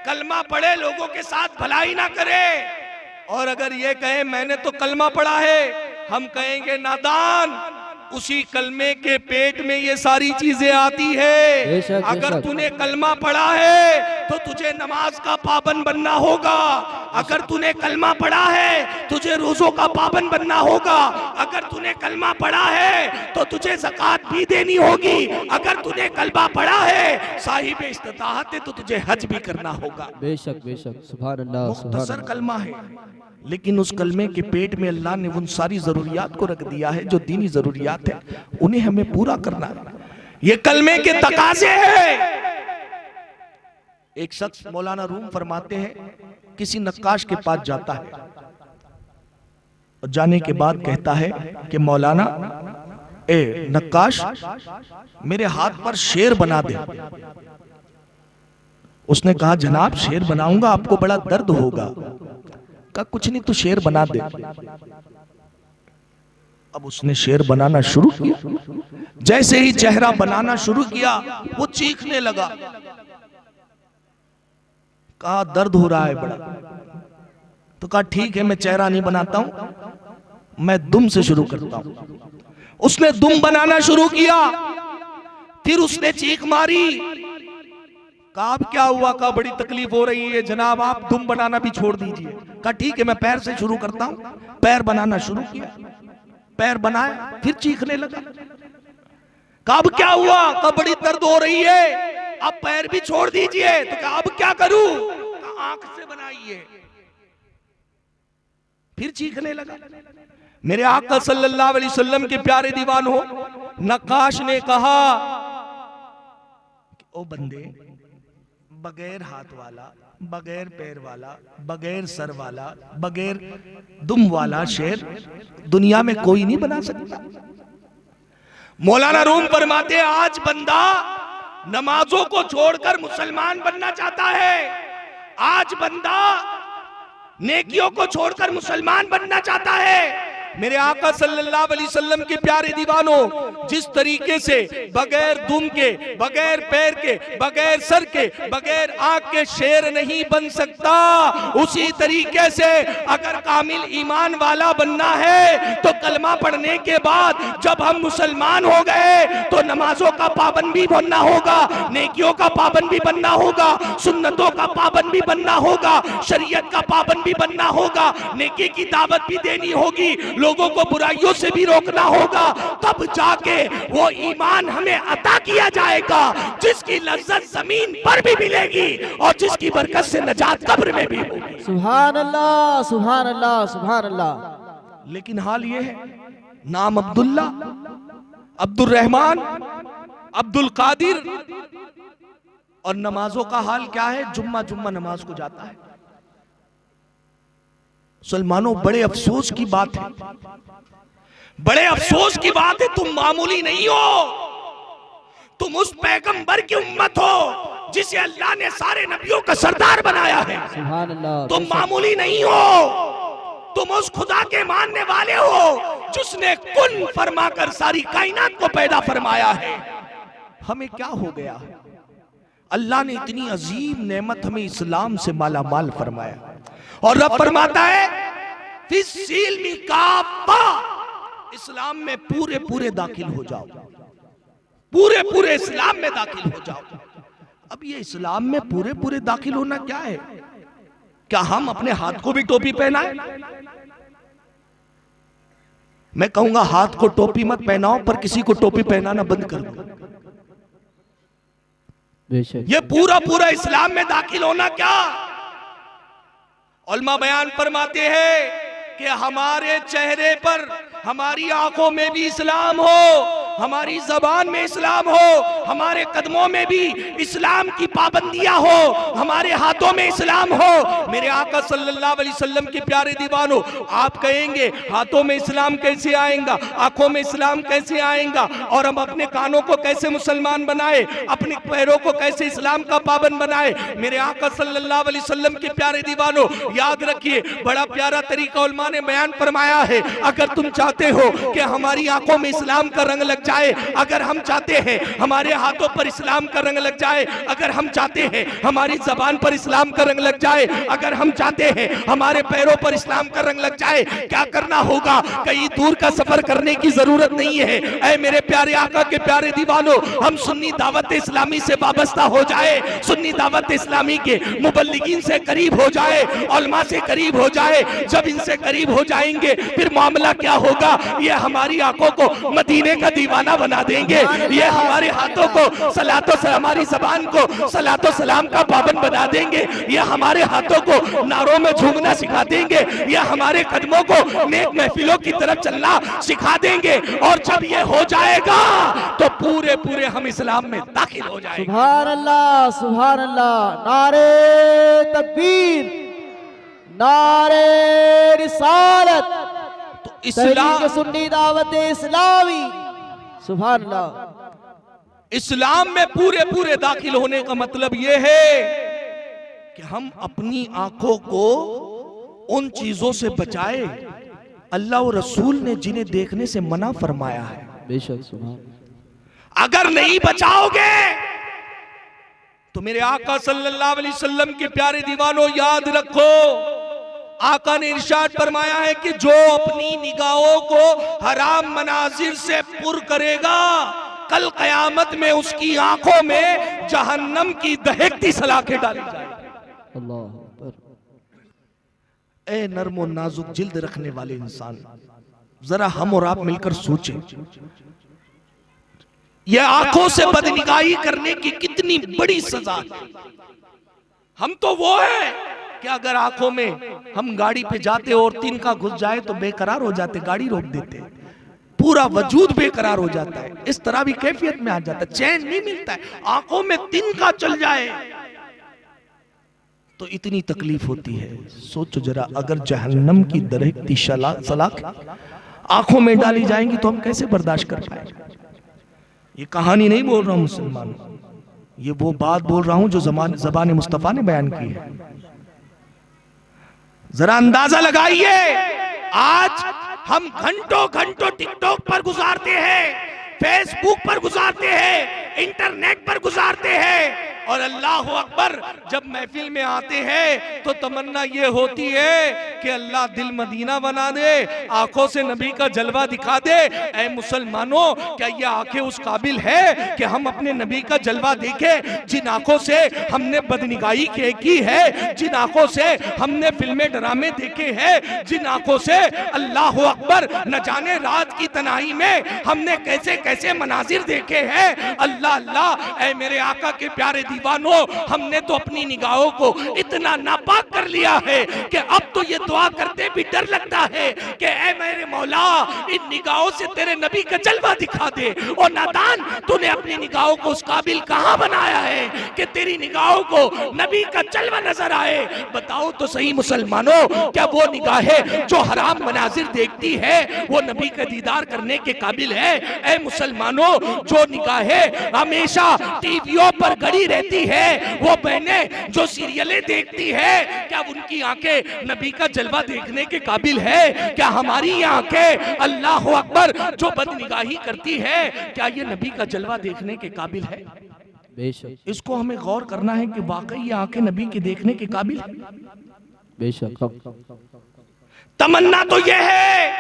Speaker 3: कलमा पढ़े लोगों के साथ भलाई ना करे, और अगर ये कहे मैंने तो कलमा पढ़ा है, हम कहेंगे नादान, उसी कलमे के पेट में ये सारी चीजें आती है। अगर तूने कलमा पढ़ा है तो तुझे नमाज का पाबंद बनना होगा, अगर तूने कलमा पढ़ा है तुझे रोजों का पाबंद बनना होगा, अगर तूने कलमा पढ़ा है तो तुझे ज़कात भी देनी होगी, अगर तूने कलमा पढ़ा है साहिब इस्तिताअत है तो तुझे हज भी करना होगा।
Speaker 4: बेशक बेशक, सुभान अल्लाह।
Speaker 3: मुख्तसर कलमा है, लेकिन उस कलमे के पेट में अल्लाह ने उन सारी जरूरियात को रख दिया है जो दीनी जरूरियात है, उन्हें हमें पूरा करना है। ये कलमे के तकाजे हैं। एक शख्स मौलाना रूम फरमाते हैं, किसी नक्काश के पास जाता है और जाने के बाद कहता है कि मौलाना, ए नक्काश, मेरे हाथ पर शेर बना दे। उसने कहा, जनाब शेर बनाऊंगा, आपको बड़ा दर्द होगा। कहा, कुछ नहीं, तू शेर बना दे। अब उसने शेर बनाना शुरू किया। जैसे ही चेहरा बनाना शुरू किया, वो चीखने लगा। कहा, दर्द हो रहा है बड़ा। तो कहा, ठीक है, मैं चेहरा नहीं बनाता हूं, मैं दुम से शुरू करता हूं। उसने दुम बनाना शुरू किया, फिर उसने चीख मारी। कहा, अब क्या हुआ? कहा, बड़ी तकलीफ हो रही है जनाब, आप दुम बनाना भी छोड़ दीजिए। कहा, ठीक है, मैं पैर से शुरू करता हूं। पैर बनाना शुरू किया, पैर बनाया, फिर चीखने लगा। कहा, अब क्या हुआ? कहा, बड़ी दर्द हो रही है, अब पैर भी छोड़ दीजिए। तो कहा, अब क्या करूं? कहा, आंख से बनाइए। फिर चीखने लगा। मेरे आका सल्लल्लाहु अलैहि वसल्लम के प्यारे दीवान हो, नक्काश ने कहा, ओ बंदे, बगैर हाथ वाला, बगैर पैर वाला, बगैर सर वाला, बगैर दुम वाला शेर दुनिया में कोई नहीं बना सकता। मौलाना रूम फरमाते, आज बंदा नमाजों को छोड़कर मुसलमान बनना चाहता है, आज बंदा नेकियों को छोड़कर मुसलमान बनना चाहता है। मेरे आका सल्लल्लाहु अलैहि वसल्लम के प्यारे दीवानों, जिस तरीके से बगैर दुम के, बगैर पैर के, बगैर सर के, बगैर आंख के शेर नहीं बन सकता, उसी तरीके से अगर कामिल ईमान वाला बनना है तो कलमा पढ़ने के बाद जब हम मुसलमान हो गए तो नमाजों का पाबंद भी बनना होगा, नेकियों का पाबंद भी बनना होगा, सुन्नतों का पाबंद भी बनना होगा, शरीयत का पाबंद भी बनना होगा, नेकी की दावत भी देनी होगी, लोगों को बुराइयों से भी रोकना होगा। तब जाके वो ईमान हमें अता किया जाएगा जिसकी लज्जत जमीन पर भी मिलेगी और जिसकी बरकत से नजात कब्र में भी होगी।
Speaker 4: सुभान अल्लाह, सुभान अल्लाह, सुभान अल्लाह।
Speaker 3: लेकिन हाल ये है, नाम अब्दुल्ला, अब्दुल रहमान, अब्दुल कादिर, और नमाजों का हाल क्या है? जुम्मा जुम्मा नमाज को जाता है। मुसलमानों, बड़े अफसोस की बात है, बड़े अफसोस की बात है, तुम मामूली नहीं हो, तुम उस पैगंबर की उम्मत हो जिसे अल्लाह ने सारे नबियों का सरदार बनाया है।
Speaker 4: सुभान अल्लाह।
Speaker 3: तुम मामूली नहीं हो, तुम उस खुदा के मानने वाले हो जिसने कुन फरमाकर सारी कायनात को पैदा फरमाया है। हमें क्या हो गया? अल्लाह ने इतनी अजीम नेमत हमें इस्लाम से माला माल फरमाया, और रब फरमाता है फिस्सिल्मी काफ़ा, इस्लाम में पूरे पूरे दाखिल हो जाओ, पूरे पूरे इस्लाम में दाखिल हो जाओ। अब ये इस्लाम में पूरे पूरे दाखिल होना क्या है? क्या हम अपने हाथ को भी टोपी पहनाए? मैं कहूंगा हाथ को टोपी मत पहनाओ, पर किसी को टोपी पहनाना बंद कर दो।
Speaker 4: बेशक
Speaker 3: ये पूरा पूरा इस्लाम में दाखिल होना क्या? उलमा बयान फरमाते हैं कि हमारे चेहरे पर, हमारी आंखों में भी इस्लाम हो, हमारी जबान में इस्लाम हो, हमारे कदमों में भी इस्लाम की पाबंदियां हो, हमारे हाथों में इस्लाम हो। मेरे आका सल्लल्लाहु अलैहि वसल्लम के प्यारे दीवानों, आप कहेंगे हाथों में इस्लाम कैसे आएगा, आंखों में इस्लाम कैसे आएगा, और हम अपने कानों को कैसे मुसलमान बनाए, अपने पैरों को कैसे इस्लाम का पाबंद बनाए? मेरे आका सल्लल्लाहु अलैहि वसल्लम के प्यारे दीवानों, याद रखिए, बड़ा प्यारा तरीका उलमा ने बयान फरमाया है। अगर तुम चाहते हो कि हमारी आंखों में इस्लाम का रंग लग जाए, अगर हम चाहते हैं हमारे हाथों पर इस्लाम का रंग लग जाए, अगर हम चाहते हैं हमारी जबान पर इस्लाम का रंग लग जाए, अगर हम चाहते हैं हमारे पैरों पर इस्लाम का रंग लग जाए, क्या करना होगा? कहीं दूर का सफर करने की जरूरत नहीं है। ऐ मेरे प्यारे आका के प्यारे दीवानों, हम सुन्नी दावत इस्लामी से वाबस्ता हो जाए, सुन्नी दावत इस्लामी के मुबल्लिगीन से करीब हो जाए, उलमा से करीब हो जाए। जब इनसे करीब हो जाएंगे फिर मामला क्या होगा? ये हमारी आंखों को मदीने का दीवाना बना देंगे, ये हमारे हाथों को सलातो, हमारी जबान को सलातो सलाम का पाबंद बना देंगे, ये हमारे हाथों को नारों में झूमना सिखा देंगे, ये हमारे कदमों को नेक महफिलों की तरफ चलना सिखा देंगे। और जब ये हो जाएगा तो पूरे पूरे हम इस्लाम में दाखिल हो जाएंगे।
Speaker 4: सुभान अल्लाह, सुभान अल्लाह। नारे तकबीर, नारे रिसालत,
Speaker 3: तो इस्लाम,
Speaker 4: सुन्नी दावत इस्लामी। सुभान अल्लाह।
Speaker 3: इस्लाम में पूरे पूरे दाखिल होने का मतलब यह है कि हम अपनी आंखों को उन चीजों से बचाए अल्लाह और रसूल ने जिन्हें देखने से मना फरमाया है।
Speaker 4: बेशक सुभान।
Speaker 3: अगर नहीं बचाओगे तो मेरे आका सल्लल्लाहु अलैहि वसल्लम के प्यारे दीवानों, याद रखो, आका ने इरशाद फरमाया है कि जो अपनी निगाहों को हराम मनाजिर से पुर करेगा, कल कयामत में उसकी आंखों में जहन्नम की दहकती सलाखें डाली जाएगी।
Speaker 4: अल्लाह अकबर।
Speaker 3: ए नर्मो नाजुक जिल्द रखने वाले इंसान, जरा हम और आप मिलकर सोचें, यह आंखों से बदनिगाही करने की कितनी बड़ी सजा है। हम तो वो है कि अगर आंखों में हम गाड़ी पे जाते और तिनका घुस जाए तो बेकरार हो जाते, गाड़ी रोक देते, पूरा वजूद बेकरार हो जाता है, इस तरह भी कैफियत में आ जाता है, चैन नहीं मिलता है। आंखों में तिनका चल जाए तो इतनी तकलीफ होती है। सोचो जरा, अगर जहन्नम की दहकती सलाख आंखों में डाली जाएंगी तो हम कैसे बर्दाश्त कर पाएंगे? ये कहानी नहीं बोल रहा हूं मुसलमान, ये वो बात बोल रहा हूं जो ज़बान मुस्तफा ने बयान की है। जरा अंदाजा लगाइए, आज हम घंटों घंटों टिकटॉक पर गुजारते हैं, फेसबुक पर गुजारते हैं, इंटरनेट पर गुजारते हैं, और अल्लाह अकबर जब महफिल में आते हैं तो तमन्ना ये होती है कि अल्लाह दिल मदीना बना दे, आंखों से नबी का जलवा दिखा दे। ऐ मुसलमानों, क्या ये आंखें उस काबिल है कि हम अपने नबी का जलवा देखें? जिन आंखों से हमने बदनिगाही की है, जिन आंखों से हमने फिल्में ड्रामे देखे हैं, जिन आंखों से अल्लाह अकबर न जाने रात की तनाई में हमने कैसे कैसे मनाजिर देखे हैं। अल्लाह अल्लाह, ऐ मेरे आका के प्यारे दीवानों, हमने तो अपनी निगाहों को इतना नापाक कर लिया है कि अब तो ये दुआ करते भी डर लगता है कि ऐ मेरे मौला, इन निगाहों से तेरे नबी का जलवा दिखा दे। और नादान, तूने अपनी निगाहों को उस काबिल कहां बनाया है कि तेरी निगाहों को नबी का जलवा नजर आए? बताओ तो सही मुसलमानों, क्या वो निगाहें जो हराम मनाजिर देखती है वो नबी का दीदार करने के काबिल है? ऐ मुसलमानों, जो निगाहें हमेशा टीवियों पर गड़ी रहती है, वो बहनें जो सीरियलें देखती है, क्या उनकी आंखें नबी का जलवा देखने के काबिल है? क्या हमारी आंखें अल्लाह अकबर जो बदनिगाही करती है, क्या ये नबी का जलवा देखने के काबिल है?
Speaker 4: बेशक।
Speaker 3: इसको हमें गौर करना है कि वाकई ये आंखें नबी के देखने के काबिल है।
Speaker 4: बेशक।
Speaker 3: तमन्ना तो यह है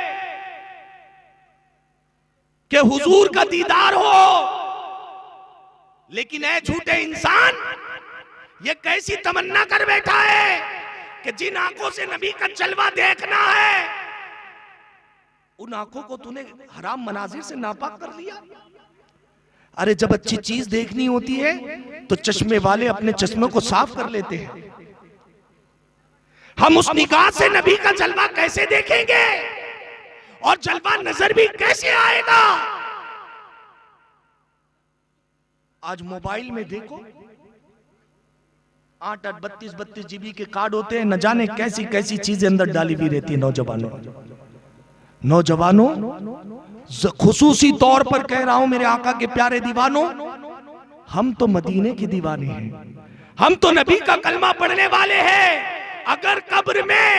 Speaker 3: कि हुजूर का दीदार हो, लेकिन ऐ झूठे इंसान, ये कैसी तमन्ना कर बैठा है कि जिन आंखों से नबी का जलवा देखना है, उन आंखों को तूने हराम मनाजिर से नापाक कर लिया। अरे जब अच्छी चीज देखनी होती है तो चश्मे वाले अपने चश्मे को साफ कर लेते हैं। हम उस निगाह से नबी का जलवा कैसे देखेंगे और जलवा नजर भी कैसे आएगा? आज मोबाइल में देखो 8-8 32-32 जीबी के कार्ड होते हैं, न जाने कैसी कैसी चीजें अंदर डाली हुई रहती है। नौजवानों खुसूसी तौर पर कह रहा हूं मेरे आका के प्यारे दीवानों, हम तो मदीने के दीवाने हैं, हम तो नबी का कलमा पढ़ने वाले हैं। अगर कब्र में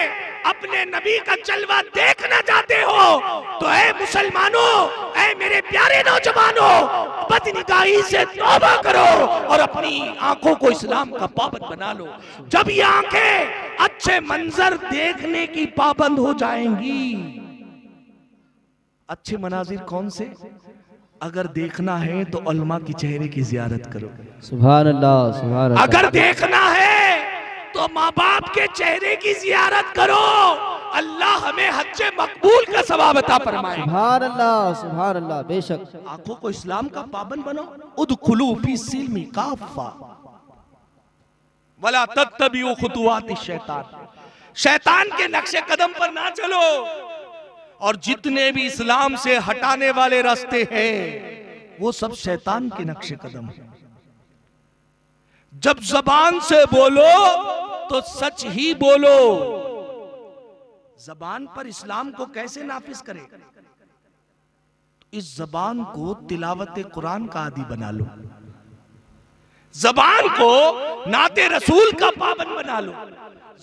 Speaker 3: अपने नबी का जलवा देखना चाहते हो तो ऐ मुसलमानों, ऐ मेरे प्यारे नौजवानों, बदनिगाही से तौबा करो और अपनी आंखों को इस्लाम का पाबंद बना लो। जब ये आंखें अच्छे मंजर देखने की पाबंद हो जाएंगी, अच्छे मनाजिर कौन से? अगर देखना है तो उलमा की चेहरे की जियारत करो।
Speaker 4: सुभान अल्लाह, सुभान अल्लाह।
Speaker 3: अगर देखना है तो माँ बाप के चेहरे की जियारत करो। अल्लाह हमें हज्जे मकबूल का सवाब अता फरमाए।
Speaker 4: सुभान अल्लाह, सुभान अल्लाह। बेशक
Speaker 3: आंखों को इस्लाम का पाबंद बनो। उदखुलू फी सिल्मी काफा वला तत्तबिउ खुतुवाति शैतान। शैतान के नक्शे कदम पर ना चलो। और जितने भी इस्लाम से हटाने वाले रास्ते हैं वो सब शैतान के नक्शे कदम हैं। जब जबान से बोलो तो सच ही बोलो। जबान पर इस्लाम को कैसे नाफिज करे? इस जबान को तिलावत कुरान का आदी बना लो। जबान को नाते रसूल का पाबंद बना लो।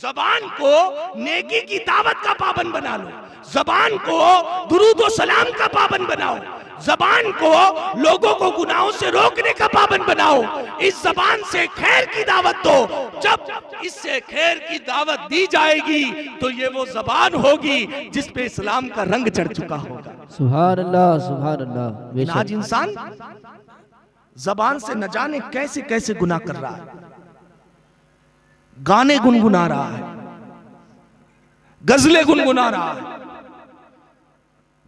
Speaker 3: जबान को नेकी की दावत का पाबंद बना लो। जबान को दुरूद व सलाम का पाबंद बनाओ। जबान को लोगों को गुनाहों से रोकने का पाबंद बनाओ। इस जबान से खैर की दावत दो। जब इससे खैर की दावत दी जाएगी तो ये वो जबान होगी जिस पे इस्लाम का रंग चढ़ चुका होगा।
Speaker 4: सुभान अल्लाह, सुभान अल्लाह।
Speaker 3: आज इंसान जबान से न जाने कैसे कैसे गुनाह कर रहा है। गाने गुनगुना रहा है, गजलें गुनगुना रहा है,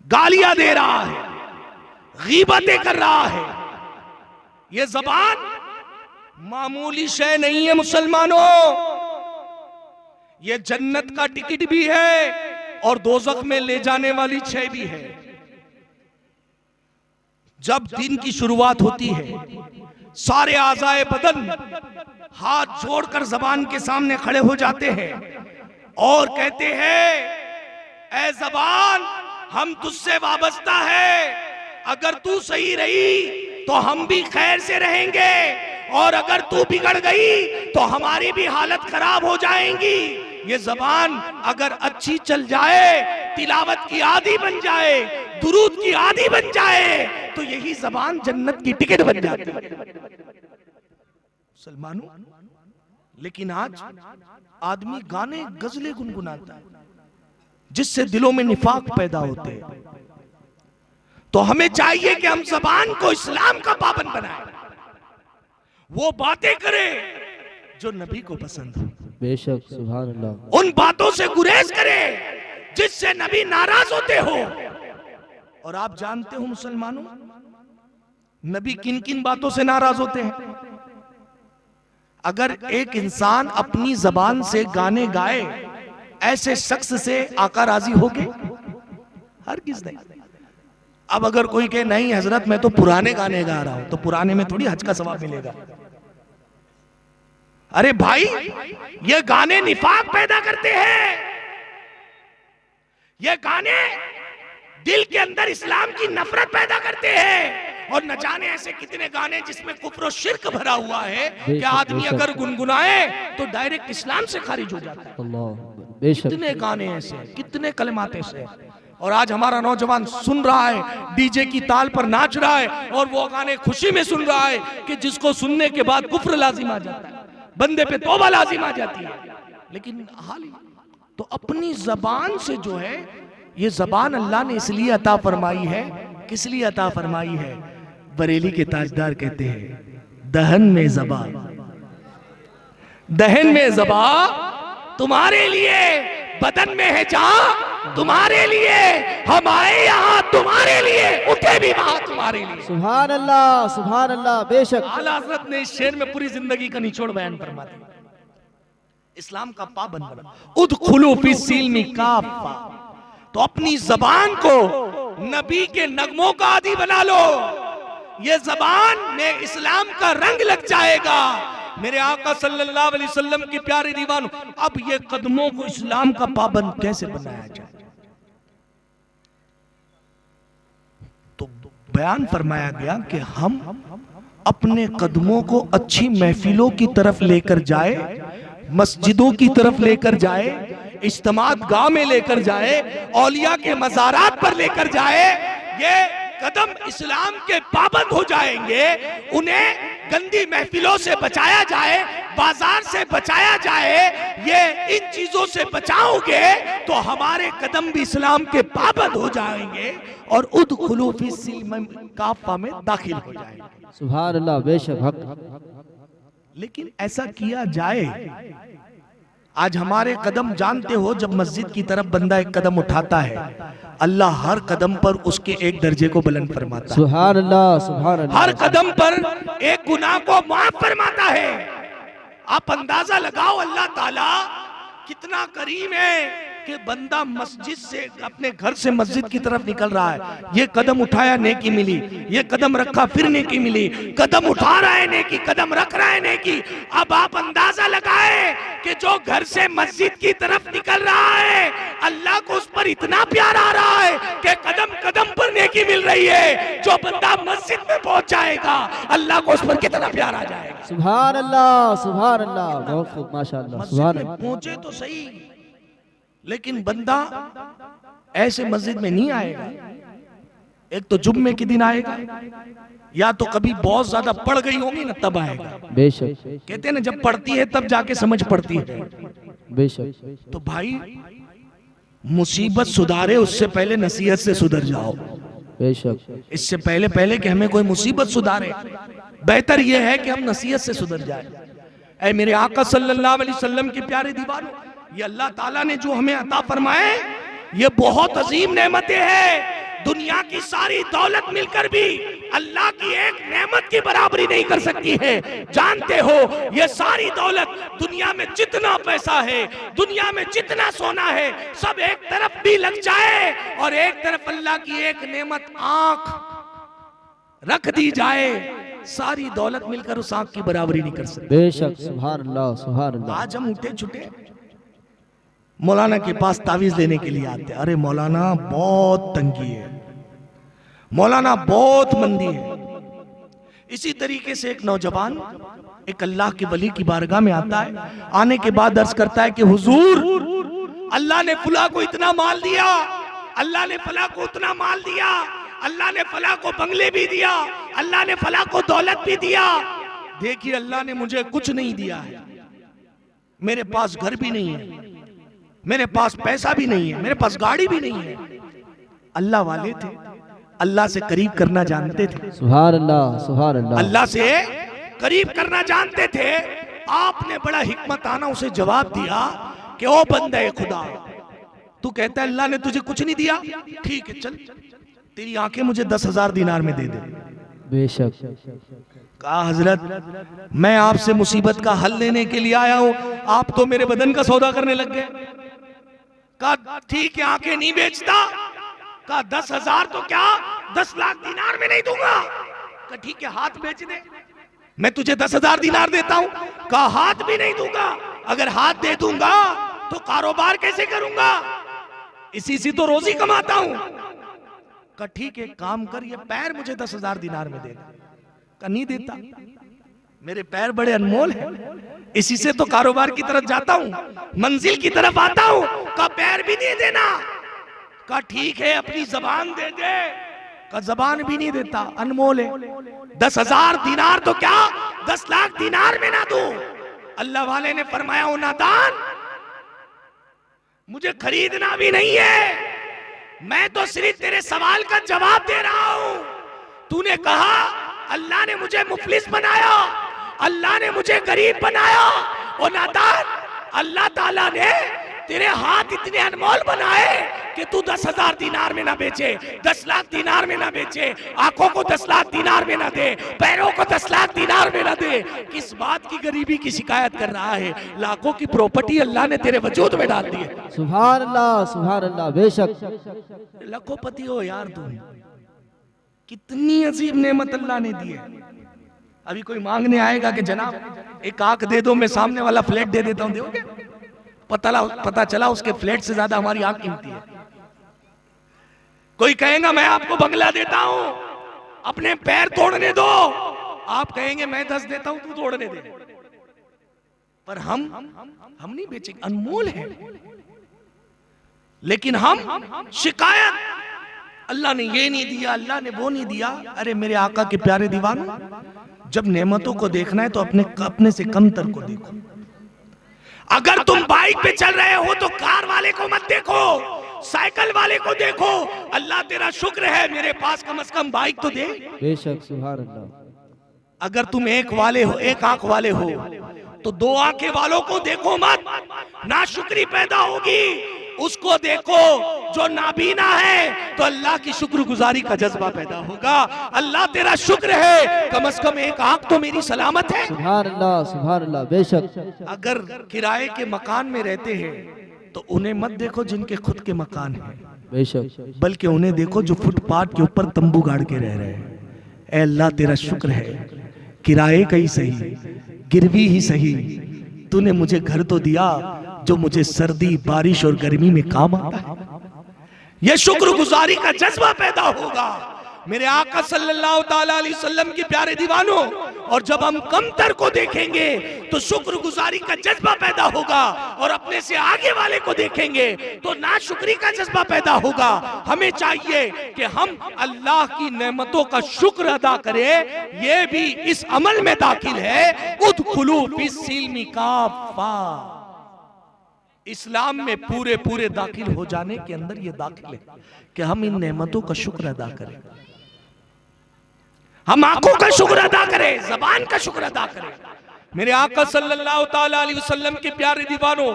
Speaker 3: गालियां दे रहा है, गीबतें कर रहा है। ये जबान मामूली शय नहीं है मुसलमानों। ये जन्नत का टिकट भी है और दोज़ख में ले जाने वाली शय भी है। जब दिन की शुरुआत होती है, सारे आज़ाए बदन हाथ जोड़कर जबान के सामने खड़े हो जाते हैं और कहते हैं, ऐ जबान हम तुझसे वाबस्ता है। अगर तू सही रही तो हम भी खैर से रहेंगे और अगर तू बिगड़ गई तो हमारी भी हालत खराब हो जाएंगी। ये जबान अगर अच्छी चल जाए, तिलावत की आदी बन जाए, दुरूद की आदी बन जाए तो यही जबान जन्नत की टिकट बन जाती है मुसलमानों। लेकिन आज आदमी गाने गजलें गुनगुनाता है जिससे दिलों में निफाक पैदा होते हैं। तो हमें चाहिए कि हम जबान को इस्लाम का पाबंद बनाएं, वो बातें करें जो नबी को पसंद हो।
Speaker 4: बेशक, सुभान अल्लाह।
Speaker 3: उन बातों से गुरेज करें जिससे नबी नाराज होते हो। और आप जानते हो मुसलमानों, नबी किन किन बातों से नाराज होते हैं? अगर एक इंसान अपनी जबान से गाने गाए, ऐसे शख्स से आका राजी होगे? हरगिज़ नहीं। अब अगर कोई कहे नहीं हजरत मैं तो पुराने गाने गा रहा हूं, तो पुराने में थोड़ी हज का सवाब मिलेगा। अरे भाई, ये गाने निफाक पैदा करते हैं। ये गाने दिल के अंदर इस्लाम की नफरत पैदा करते हैं। और न जाने ऐसे कितने गाने जिसमें कुफ्र और शिर्क भरा हुआ है कि आदमी अगर गुनगुनाए तो डायरेक्ट इस्लाम से खारिज हो जाता है। कितने गाने ऐसे, कितने कलमात ऐसे। और आज हमारा नौजवान सुन रहा है, डीजे की ताल पर नाच रहा है और वो गाने खुशी में सुन रहा है कि जिसको सुनने के बाद कुफ्र लाजिम आ जाता है, बंदे पे तौबा लाजिम आ जाती है। लेकिन हाल तो अपनी जबान से जो है, ये जबान अल्लाह ने इसलिए अता फरमाई है, किस लिए अता फरमाई है? बरेली के ताजदार कहते हैं, दहन में ज़बा, दहन में ज़बा तुम्हारे लिए बदन में है जहां तुम्हारे लिए, हम आए यहाँ तुम्हारे लिए, उठे भी वहां तुम्हारे लिए।
Speaker 4: सुभान अल्लाह बेशक।
Speaker 3: आला हज़रत ने इस शेर में पूरी जिंदगी का निचोड़ बयान फरमा दिया। इस्लाम का पाबंद बना, उदखुलू फी सिल्मी काफ़ा। तो अपनी जबान को नबी के नगमों का आदी बना लो, ये जबान में इस्लाम का रंग लग जाएगा। मेरे आका सल्लल्लाहु अलैहि वसल्लम के प्यारे दीवानों, अब ये कदमों को इस्लाम का पाबंद कैसे बनाया जाए? तो बयान फरमाया गया कि हम अपने कदमों को अच्छी महफिलों की तरफ लेकर जाए, मस्जिदों की तरफ लेकर जाए, इज्तिमात गाह में लेकर जाए, औलिया के मज़ारात पर लेकर जाए। ये कदम इस्लाम के पाबंद हो जाएंगे। उन्हें गंदी महफिलों से बचाया जाए, बाजार से बचाया जाए। ये इन चीजों से बचाओगे तो हमारे कदम भी इस्लाम के पाबंद हो जाएंगे और उदखुलू फी सिल्म काफ़ा में दाखिल हो जाएंगे।
Speaker 4: सुभान अल्लाह बेशक हक।
Speaker 3: लेकिन ऐसा किया जाए, आज हमारे कदम जानते हो, जब मस्जिद की तरफ बंदा एक कदम उठाता है, अल्लाह हर कदम पर उसके एक दर्जे को बुलंद फरमाता है।
Speaker 4: सुभान अल्लाह।
Speaker 3: हर कदम पर एक गुनाह को माफ फरमाता है। आप अंदाजा लगाओ अल्लाह ताला कितना करीम है कि बंदा मस्जिद से, अपने घर से मस्जिद की तरफ निकल रहा है, ये कदम उठाया नेकी मिली, ये कदम रखा फिर नेकी मिली, कदम उठा रहा है नेकी, कदम रख रहा है नेकी। अब आप अंदाजा लगाए कि जो घर से मस्जिद की तरफ निकल रहा है, अल्लाह को उस पर इतना प्यार आ रहा है कि कदम कदम पर नेकी मिल रही है। जो बंदा मस्जिद में पहुंच जाएगा, अल्लाह को उस पर कितना प्यार आ जाएगा।
Speaker 4: सुभान अल्लाह बहुत खूब माशाअल्लाह। सुभान अल्लाह।
Speaker 3: पहुंचे तो सही, लेकिन बंदा ऐसे मस्जिद में नहीं आएगा। एक तो जुम्मे के दिन आएगा, या तो कभी बहुत ज्यादा पड़ गई होगी ना तब आएगा।
Speaker 4: बेशक।
Speaker 3: कहते हैं ना, जब पड़ती है तब जाके समझ पड़ती है।
Speaker 4: बेशक।
Speaker 3: तो भाई मुसीबत सुधारे उससे पहले नसीहत से सुधर जाओ।
Speaker 4: बेशक।
Speaker 3: इससे पहले कि हमें कोई मुसीबत सुधारे, बेहतर यह है कि हम नसीहत से सुधर जाए। ऐ मेरे आका सल्लल्लाहु अलैहि वसल्लम के प्यारे दीवानों, ये अल्लाह ताला ने जो हमें अता फरमाए, ये बहुत अजीम नेमतें हैं। दुनिया की सारी दौलत मिलकर भी अल्लाह की एक नेमत की बराबरी नहीं कर सकती है। जानते हो, ये सारी दौलत, दुनिया में जितना पैसा है, दुनिया में जितना सोना है, सब एक तरफ भी लग जाए और एक तरफ अल्लाह की एक नेमत आंख रख दी जाए, सारी दौलत मिलकर उस आंख की बराबरी नहीं कर सकती।
Speaker 4: बेशक। सुभान अल्लाह सुभान अल्लाह।
Speaker 3: आज हम उठे छुटे मौलाना के पास तावीज लेने के लिए आते हैं। अरे मौलाना बहुत तंगी है, मौलाना बहुत मंदी है। इसी तरीके से एक नौजवान एक अल्लाह के वली की बारगाह में आता है। आने के बाद अर्ज करता है कि हुजूर, अल्लाह ने फला को इतना माल दिया, अल्लाह ने फला को उतना माल दिया, अल्लाह ने फला को बंगले भी दिया, अल्लाह ने फला को दौलत भी दिया। देखिए, अल्लाह ने मुझे कुछ नहीं दिया है। मेरे पास घर भी नहीं है, मेरे पास पैसा भी नहीं है, मेरे पास गाड़ी भी नहीं है। अल्लाह वाले थे, अल्लाह से करीब करना जानते थे।
Speaker 4: सुभान अल्लाह सुभान अल्लाह।
Speaker 3: अल्लाह से करीब करना जानते थे। आपने बड़ा हिकमताना उसे जवाब दिया कि ओ बंदे खुदा, तू कहता है अल्लाह ने तुझे कुछ नहीं दिया, ठीक है, चल तेरी आंखें मुझे 10,000 दिनार में दे दे।
Speaker 4: बेशक।
Speaker 3: कहा हजरत, मैं आपसे मुसीबत का हल लेने के लिए आया हूं, आप तो मेरे बदन का सौदा करने लग गए। कहा ठीक है, आंखें नहीं बेचता। कहा 10,000 तो क्या 10 लाख दिनार में नहीं दूंगा। कहा ठीक है, हाथ बेच दे, मैं तुझे 10,000 दिनार देता हूं। कहा हाथ भी नहीं दूंगा, अगर हाथ दे दूंगा तो कारोबार कैसे करूंगा, इसी से तो रोजी कमाता हूं। कहा ठीक है, काम कर, ये पैर मुझे 10,000 दिनार में दे दे। कहा नहीं देता, मेरे पैर बड़े अनमोल हैं, इसी से तो कारोबार की तरफ जाता हूं, मंजिल की तरफ आता हूं। का पैर भी नहीं देना। का ठीक है, अपनी जबान दे दे। का जबान भी नहीं देता, अनमोल है। 10,000 दिनार तो क्या 10 लाख दिनार में ना दो। अल्लाह वाले ने फरमाया, ओ नादान, मुझे खरीदना भी नहीं है, मैं तो सिर्फ तेरे सवाल का जवाब दे रहा हूं। तूने कहा अल्लाह ने मुझे मुफलिस बनाया, अल्लाह ने मुझे गरीब बनाया। ओ नादान, अल्लाह ताला ने तेरे हाथ इतने अनमोल बनाए कि तू 10,000 दीनार में ना बेचे, 10 लाख दीनार में ना बेचे, आंखों को 10 लाख दीनार में ना दे, पैरों को 10 लाख दीनार में ना दे। किस बात की गरीबी की शिकायत कर रहा है? लाखों की प्रॉपर्टी अल्लाह ने तेरे वजूद में डाल दी है।
Speaker 4: सुभान अल्लाह, बेशक।
Speaker 3: लखोपति हो यार तुम, कितनी अजीब नेमत अल्लाह ने दी है। अभी कोई मांगने आएगा कि जनाब एक आंख दे दो, मैं सामने वाला फ्लैट दे देता हूं, दोगे? पता चला उसके फ्लैट से ज्यादा हमारी आंख कीमती है। कोई कहेगा मैं आपको बंगला देता हूं, अपने पैर तोड़ने दो, आप कहेंगे मैं 10 देता हूं, तू तोड़ने दे। पर हम नहीं बेचेंगे, अनमोल है। लेकिन हम शिकायत, अल्लाह ने ये नहीं दिया, अल्लाह ने वो नहीं दिया। अरे मेरे आका के प्यारे दीवानों, जब नेमतों को देखना है तो अपने से कमतर को देखो। अगर तुम बाइक पे चल रहे हो तो कार वाले को मत देखो, साइकिल वाले को देखो। अल्लाह तेरा शुक्र है मेरे पास कम से कम बाइक तो दे।
Speaker 4: बेशक, सुभान अल्लाह।
Speaker 3: अगर तुम एक वाले हो, एक आंख वाले हो, तो 2 आंखें वालों को देखो मत, नाशुक्री पैदा होगी। उसको देखो जो नाबीना है, तो अल्लाह की शुक्रगुजारी का जज्बा पैदा होगा। अल्लाह तेरा शुक्र है कम से कम एक आंख तो मेरी सलामत है।
Speaker 4: सुभान अल्लाह, बेशक।
Speaker 3: अगर किराए के मकान में रहते हैं तो उन्हें मत देखो जिनके खुद के मकान हैं,
Speaker 4: बेशक,
Speaker 3: बल्कि उन्हें देखो जो फुटपाथ के ऊपर तंबू गाड़ के रह रहे हैं। ऐ अल्लाह तेरा शुक्र है, किराए का ही सही, गिरवी ही सही, तूने मुझे घर तो दिया जो मुझे सर्दी, बारिश और गर्मी में काम आता है। यह शुक्रगुजारी का जज्बा पैदा होगा मेरे आका सल्लल्लाहु ताला अलैहि वसल्लम के प्यारे दीवानों। और जब हम कमतर को देखेंगे तो शुक्रगुजारी का जज्बा पैदा होगा, और अपने से आगे वाले को देखेंगे तो नाशुक्री का जज्बा पैदा होगा। हमें चाहिए कि हम अल्लाह की नेमतों का शुक्र अदा करें। यह भी इस अमल में दाखिल है, उदखुलू फिस्सिल्मी काफ़ा, इस्लाम में पूरे दाखिल हो जाने के अंदर ये दाखिल है कि हम इन नेमतों का शुक्र अदा करें। हम आंखों का शुक्र अदा करें, जबान का शुक्र अदा करें। मेरे आका सल्लल्लाहु ताला अलैहि वसल्लम के प्यारे दीवानों,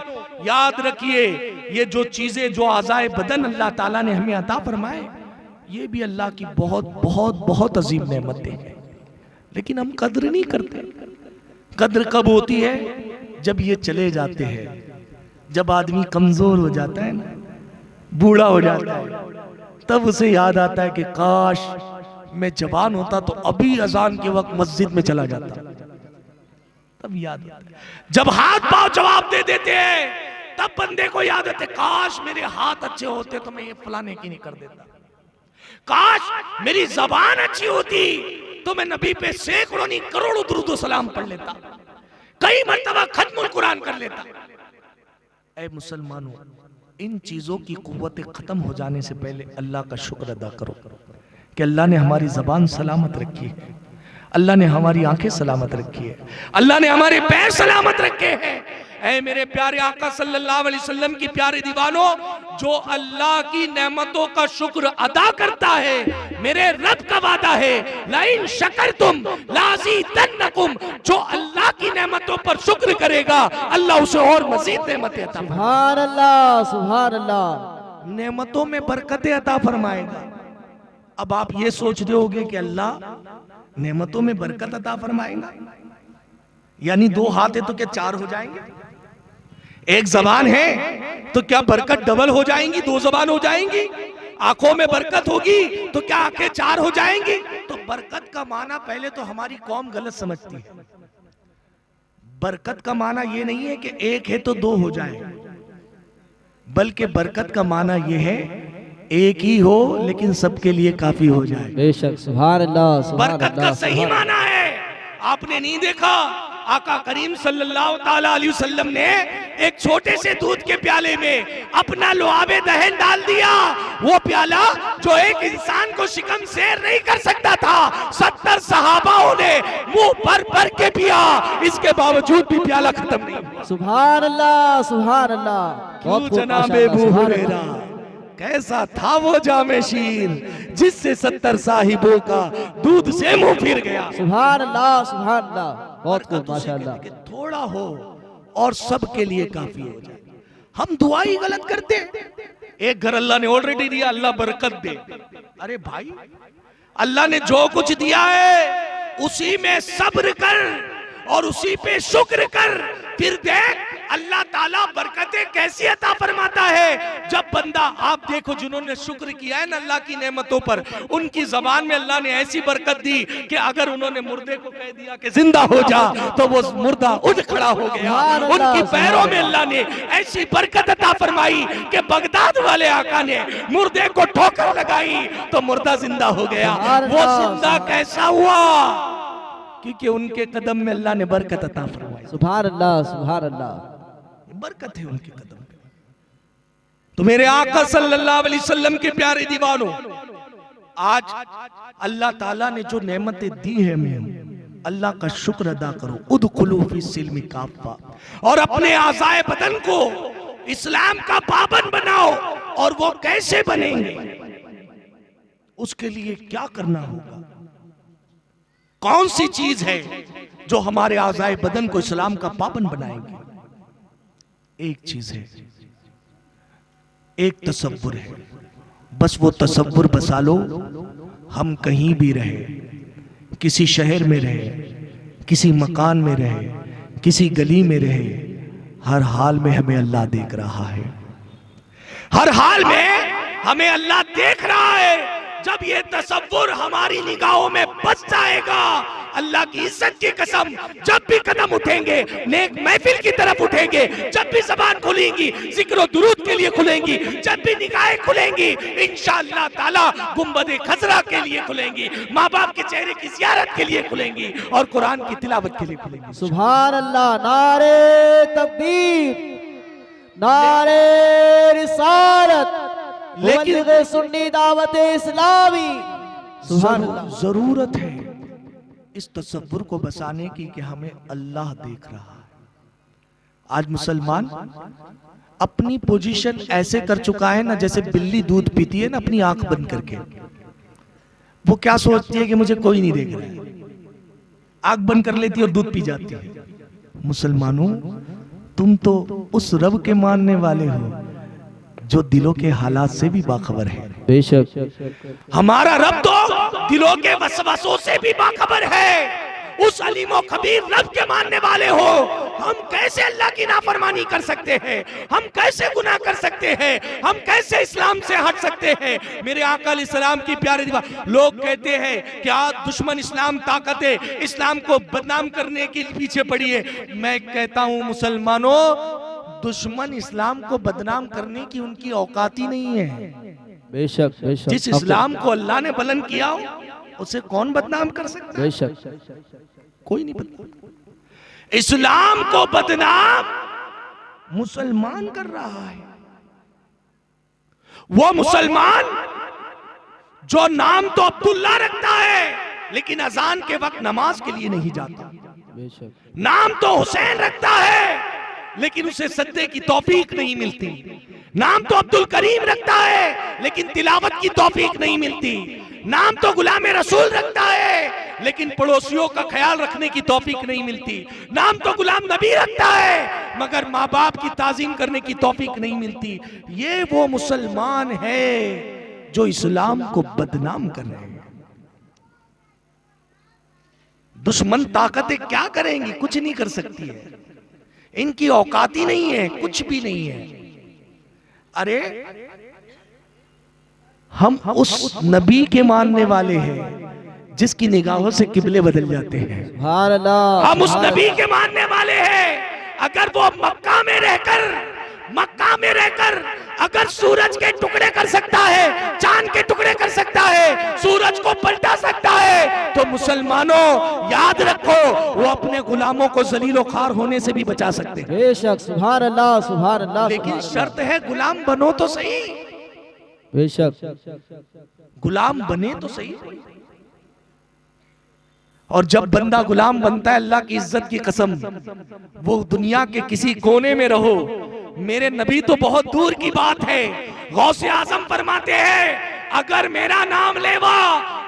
Speaker 3: याद रखिए ये जो चीजें, जो आज़ाए बदन अल्लाह ताला ने हमें अता फरमाए, ये भी अल्लाह की बहुत अजीम नेमतें हैं, लेकिन हम कद्र नहीं करते। कद्र कब होती है? जब ये चले जाते हैं, जब आदमी कमजोर हो जाता है ना, बूढ़ा हो जाता है, तब उसे याद आता है कि काश मैं जवान होता तो अभी अजान के वक्त मस्जिद में चला जाता। तब याद आता है। जब हाथ पांव जवाब दे देते हैं, तब बंदे को याद आता है काश मेरे हाथ अच्छे होते तो मैं ये फलाने की नहीं कर देता। काश मेरी जबान अच्छी होती तो मैं नबी पे सैकड़ों नहीं करोड़ों दुरूद सलाम पढ़ लेता, कई मर्तबा खत्मुल कुरान कर लेता। ऐ मुसलमानों, इन चीजों की कुव्वत खत्म हो जाने से पहले अल्लाह का शुक्र अदा करो कि अल्लाह ने हमारी जबान सलामत रखी है, अल्लाह ने हमारी आंखें सलामत रखी है, अल्लाह ने हमारे पैर सलामत रखे हैं। ऐ मेरे प्यारे आका सल्लल्लाहु अलैहि वसल्लम की प्यारे दीवानों, जो अल्लाह की नेमतों का शुक्र अदा करता है, मेरे रब का वादा है लाइन शकरतुम लाज़ीदन्नकुम, जो अल्लाह की नेमतों पर शुक्र करेगा अल्लाह उसे और मजीद नेमतें अता फरमाएगा।
Speaker 4: सुभान अल्लाह, सुभान अल्लाह।
Speaker 3: नेमतों में बरकतें अता फरमाएगा। अब आप ये सोच रहे होगे कि अल्लाह नेमतों में बरकत अता फरमाएगा, यानी 2 हाथ है तो क्या 4 हो जाएंगे? एक जबान है तो क्या बरकत डबल हो जाएंगी, 2 जबान हो जाएंगी? आंखों में बरकत होगी तो क्या आंखें 4 हो जाएंगी? तो बरकत का माना पहले तो हमारी कौम गलत समझती है। बरकत का माना ये नहीं है कि एक है तो 2 हो जाए, बल्कि बरकत का माना ये है एक ही हो लेकिन सबके लिए काफी हो जाए।
Speaker 4: बेशक, सुभान अल्लाह, सुभान
Speaker 3: बरकत का
Speaker 4: अल्लाह,
Speaker 3: सही
Speaker 4: सुभान
Speaker 3: माना है। आपने नहीं देखा आका करीम सल्लल्लाहु ताला अलैहि वसल्लम ने एक छोटे से दूध के प्याले में अपना लुआबे दहन डाल दिया। वो प्याला जो एक इंसान को शिकम सैर नहीं कर सकता था, 70 सहाबाओं ने मुंह भर के पिया, इसके बावजूद भी प्याला खत्म नहीं हुआ।
Speaker 4: सुभान अल्लाह, सुभान अल्लाह।
Speaker 3: क्यों जनाबे अबू हुरैरा, कैसा था वो जामे शीर जिससे 70 साहिबों का दूध से मुंह फिर गया।
Speaker 4: सुभान अल्लाह, सुभान अल्लाह। बहुत खूब, माशाअल्लाह।
Speaker 3: थोड़ा हो
Speaker 1: और सबके लिए काफी हो जाए। हम दुआ ही गलत करते हैं। एक घर अल्लाह ने ऑलरेडी दिया, अल्लाह बरकत दे। अरे भाई, अल्लाह ने जो कुछ दिया है उसी में सब्र कर और उसी पे शुक्र कर, फिर देख अल्लाह ताला बरकतें कैसी अता फरमाता है। जब बंदा, आप देखो जिन्होंने शुक्र किया है ना अल्लाह की नेमतों पर, उनकी जबान में अल्लाह ने ऐसी बरकत दी कि अगर उन्होंने मुर्दे को कह दिया कि जिंदा हो जा तो वो मुर्दा उठ खड़ा हो गया। उनकी पैरों में अल्लाह ने ऐसी बरकत अता फरमाई कि बगदाद वाले आका ने मुर्दे को ठोकर लगाई तो मुर्दा जिंदा हो गया। वो जिंदा कैसा हुआ? क्योंकि उनके कदम में अल्लाह ने बरकत अता फरमाई।
Speaker 4: सुभान अल्लाह, सुभान अल्लाह,
Speaker 1: बरकत है उनके कदम पे। तो मेरे आका सल्लल्लाहु अलैहि वसल्लम के प्यारे दीवानों, आज अल्लाह ताला ने जो नेमतें दी है हमें, अल्लाह का शुक्र अदा करो। उदखुलू फी सिल्मी काफ़ा, और अपने आज़ाए बदन को इस्लाम का पाबंद बनाओ। और वो कैसे बनेंगे, उसके लिए क्या करना होगा? कौन सी चीज है जो हमारे आज़ाए बदन को इस्लाम का पाबंद बनाएंगे? एक चीज है, एक तसव्वुर है। बस वो तसव्वुर बसा लो, हम कहीं भी रहे, किसी शहर में रहे, किसी मकान में रहे, किसी गली में रहे, हर हाल में हमें अल्लाह देख रहा है। हर हाल में हमें अल्लाह देख रहा है। जब ये तसव्वुर हमारी निगाहों में बस जाएगा, अल्लाह की इज्जत की कसम, जब भी कदम उठेंगे नेक महफिल की तरफ उठेंगे, जब भी ज़बान खुलेंगी जिक्र और दुरूद के लिए खुलेंगी, जब भी निगाहें खुलेंगी इंशाअल्लाह ताला गुंबदे खजरा के लिए खुलेंगी, माँ बाप के चेहरे की ज़ियारत के लिए खुलेंगी और कुरान की तिलावत के लिए खुलेंगी।
Speaker 4: सुभान अल्लाह। नारे तकबीर, नारे रिसालत, लेकिन सुन्नी दावत इस्लामी। सुभान अल्लाह।
Speaker 1: जरूरत है इस तसव्वुर को बसाने की कि हमें अल्लाह देख रहा है। आज मुसलमान अपनी पोजीशन ऐसे कर चुका है ना, जैसे बिल्ली दूध पीती है ना अपनी आंख बंद करके। वो क्या सोचती है कि मुझे कोई नहीं देख रहा है, आंख बंद कर लेती है और दूध पी जाती है। मुसलमानों, तुम तो उस रब के मानने वाले हो जो दिलों के हालात से भी बाखबर है।
Speaker 4: बेशक
Speaker 1: हमारा रब तो दिलों के वसवसों से भी बाखबर है। उस अलीम और खबीर रब के मानने वाले हो, हम कैसे अल्लाह की नाफरमानी कर सकते हैं? हम कैसे गुनाह कर सकते हैं? हम कैसे इस्लाम से हट सकते हैं? मेरे आका अलैहिस्सलाम की प्यारे दीवार, लोग कहते हैं कि आज दुश्मन इस्लाम ताकत है, इस्लाम को बदनाम करने के पीछे पड़ी है। मैं कहता हूं मुसलमानों, दुश्मन इस्लाम को बदनाम करने की उनकी औकात ही नहीं है।
Speaker 4: बेशक बेशक।
Speaker 1: जिस इस्लाम को अल्लाह ने बुलंद किया हो उसे कौन बदनाम कर सकता है?
Speaker 4: बेशक
Speaker 1: कोई नहीं बदनाम। इस्लाम को बदनाम मुसलमान कर रहा है। वो मुसलमान जो नाम तो अब्दुल्ला रखता है लेकिन अजान के वक्त नमाज के लिए नहीं जाता।
Speaker 4: बेशक।
Speaker 1: नाम तो हुसैन रखता है लेकिन उसे सद्दे की तौफीक नहीं मिलती। नाम तो अब्दुल करीम रखता है लेकिन तिलावत की तौफीक नहीं मिलती। नाम तो गुलाम रसूल रखता है लेकिन पड़ोसियों का ख्याल रखने की तौफीक नहीं मिलती। नाम तो गुलाम नबी रखता है मगर माँ बाप की ताजीम करने की तौफीक नहीं मिलती। ये वो मुसलमान है जो इस्लाम को बदनाम कर रहे हैं। दुश्मन ताकतें क्या करेंगी? कुछ नहीं कर सकती है, इनकी औकात ही नहीं है, कुछ भी नहीं है। अरे हम उस नबी के मानने वाले हैं जिसकी निगाहों से किबले बदल जाते हैं।
Speaker 4: सुभान अल्लाह।
Speaker 1: हम उस नबी के मानने वाले हैं। अगर वो मक्का में रहकर अगर सूरज के टुकड़े कर सकता है, चांद के टुकड़े कर सकता है, सूरज को पलटा सकता है, तो मुसलमानों याद रखो वो अपने गुलामों को जलीलो खार होने से भी बचा सकते हैं।
Speaker 4: बेशक। सुभान अल्लाह, सुभान अल्लाह।
Speaker 1: लेकिन शर्त है गुलाम बनो तो सही।
Speaker 4: बेशक।
Speaker 1: गुलाम बने तो सही। और जब बंदा गुलाम बनता है, अल्लाह की इज्जत की कसम, वो दुनिया के किसी कोने में रहो, मेरे नबी तो बहुत दूर की बात है, गौसे आजम फरमाते हैं अगर मेरा नाम लेवा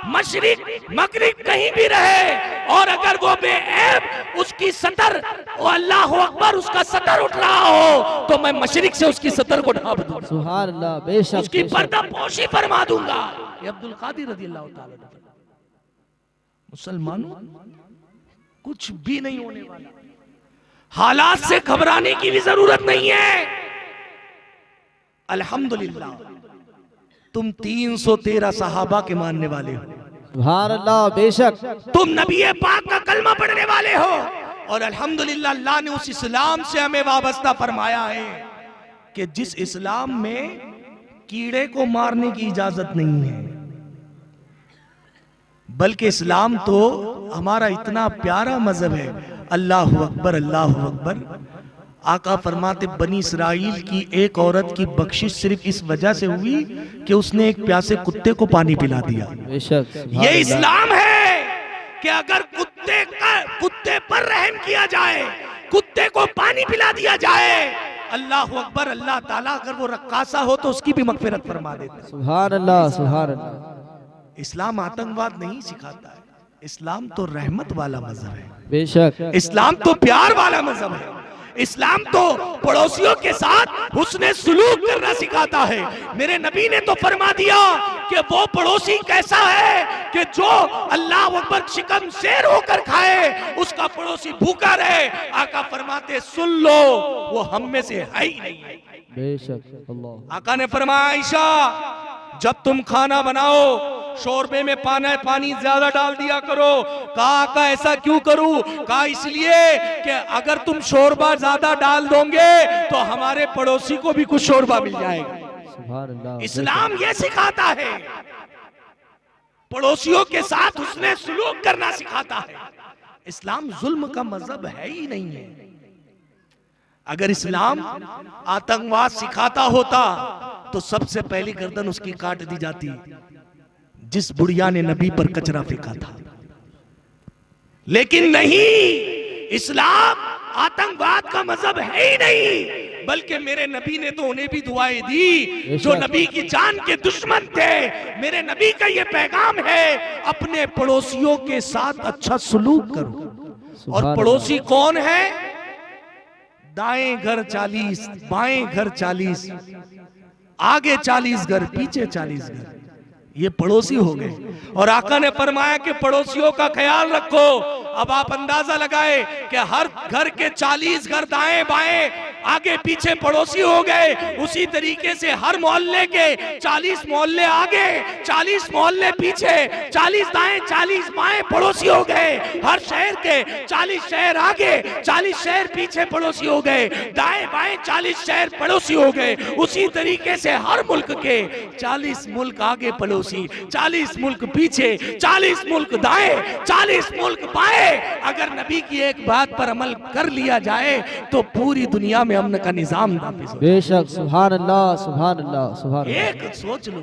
Speaker 3: मशरिक मगरिब कहीं भी रहे, और अगर वो बेऐब उसकी सतर, अल्लाह अकबर, उसका सतर उठ रहा हो तो मैं मशरिक से उसकी सतर को ढांप दूंगा,
Speaker 4: सुभान अल्लाह, बेशक
Speaker 3: उसकी
Speaker 4: बेशक।
Speaker 3: पर्दा पोशी फरमा दूंगा। ये अब्दुल कादिर रज़ियल्लाहु ताला अन्हु। मुसलमानों, कुछ भी नहीं होने वाला, हालात से घबराने की भी जरूरत नहीं है। अल्हम्दुलिल्लाह तुम 313 सहाबा के मानने वाले हो,
Speaker 4: सुभान अल्लाह, बेशक।
Speaker 3: तुम नबी पाक का कलमा पढ़ने वाले हो, और अल्हम्दुलिल्लाह अल्लाह ने उस इस्लाम से हमें वाबस्ता फरमाया है कि जिस इस्लाम में कीड़े को मारने की इजाजत नहीं है, बल्कि इस्लाम तो हमारा इतना प्यारा मजहब है। अल्लाह अकबर, अल्लाह अकबर। आका फरमाते बनी इसराइल की एक औरत की बख्शिश सिर्फ इस वजह से हुई कि उसने एक प्यासे कुत्ते को पानी पिला दिया।
Speaker 4: बेशक, सुभान
Speaker 3: ये
Speaker 4: अल्लाह।
Speaker 3: इस्लाम है कि अगर कुत्ते पर रहम किया जाए, कुत्ते को पानी पिला दिया जाए, अल्लाह अकबर, अल्लाह ताला अगर वो रक्कासा हो तो उसकी भी मगफिरत फरमा देता है।
Speaker 4: सुभान अल्लाह, सुभान अल्लाह।
Speaker 3: इस्लाम आतंकवाद नहीं सिखाता है, इस्लाम तो रहमत वाला मजहब है,
Speaker 4: बेशक,
Speaker 3: इस्लाम तो प्यार वाला मजहब है, इस्लाम तो पड़ोसियों के साथ हुस्ने सुलूक करना सिखाता है। मेरे नबी ने तो फरमा दिया कि वो पड़ोसी कैसा है कि जो अल्लाह अकबर शिकम शेर होकर खाए, उसका पड़ोसी भूखा रहे। आका फरमाते सुन लो, वो हम में से है ही नहीं है।
Speaker 4: बेशक, अल्लाह।
Speaker 3: आका ने फरमाया आयशा, जब तुम खाना बनाओ शोरबे में पानी ज्यादा डाल दिया करो। कहा आका ऐसा क्यों करूं? कहा इसलिए कि अगर तुम शोरबा ज्यादा डाल दोगे तो हमारे पड़ोसी को भी कुछ शोरबा मिल जाएगा।
Speaker 4: सुभान अल्लाह।
Speaker 3: इस्लाम ये सिखाता है, पड़ोसियों के साथ उसने सुलूक करना सिखाता है। इस्लाम जुल्म का मजहब है ही नहीं है। अगर इस्लाम आतंकवाद सिखाता होता तो सबसे पहली गर्दन उसकी काट दी जाती, जिस बुढ़िया ने नबी पर कचरा फेंका था। लेकिन नहीं, इस्लाम आतंकवाद का मजहब है ही नहीं, बल्कि मेरे नबी ने तो उन्हें भी दुआएं दी जो नबी की जान के दुश्मन थे। मेरे नबी का ये पैगाम है, अपने पड़ोसियों के साथ अच्छा सलूक करो। और पड़ोसी कौन है? दाएं घर 40, बाएं घर 40, आगे 40 घर, पीछे 40 घर, ये पड़ोसी हो गए। और आका ने फरमाया कि पड़ोसियों का ख्याल रखो। अब आप अंदाजा लगाए कि हर घर के 40 घर दाएं बाएं आगे पीछे पड़ोसी हो गए। उसी तरीके से हर मोहल्ले के 40 मोहल्ले आगे, 40 मोहल्ले पीछे, 40 दाएं 40 बाएं पड़ोसी हो गए। हर शहर के 40 शहर आगे, 40 शहर पीछे पड़ोसी हो गए। दाएं बाएं 40 शहर पड़ोसी हो गए। उसी तरीके से हर मुल्क के 40 मुल्क आगे पड़ोसी, 40 मुल्क पीछे, 40 मुल्क दाएं, 40 मुल्क बाएं। अगर नबी की एक बात पर अमल कर लिया जाए तो पूरी दुनिया में अमन का निजाम नाफिज हो।
Speaker 4: बेशक, सुभान अल्लाह, सुभान अल्लाह, सुभान अल्लाह।
Speaker 3: एक सोच लो,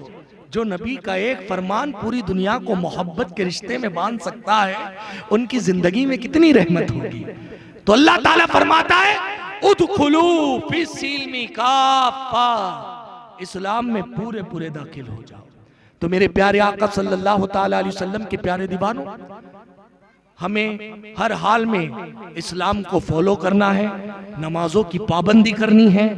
Speaker 3: जो नबी का एक फरमान पूरी दुनिया को मोहब्बत के रिश्ते में बांध सकता है, उनकी जिंदगी में कितनी रहमत होगी। तो अल्लाह ताला फरमाता है उदखुलू फिस्सिल्मी काफा, इस्लाम में पूरे पूरे दाखिल हो जाओ। तो मेरे प्यारे आका सल्लल्लाहु ताला अलैहि वसल्लम के प्यारे दीवानों, हमें हर हाल में इस्लाम को फॉलो करना है, नमाजों की पाबंदी करनी है,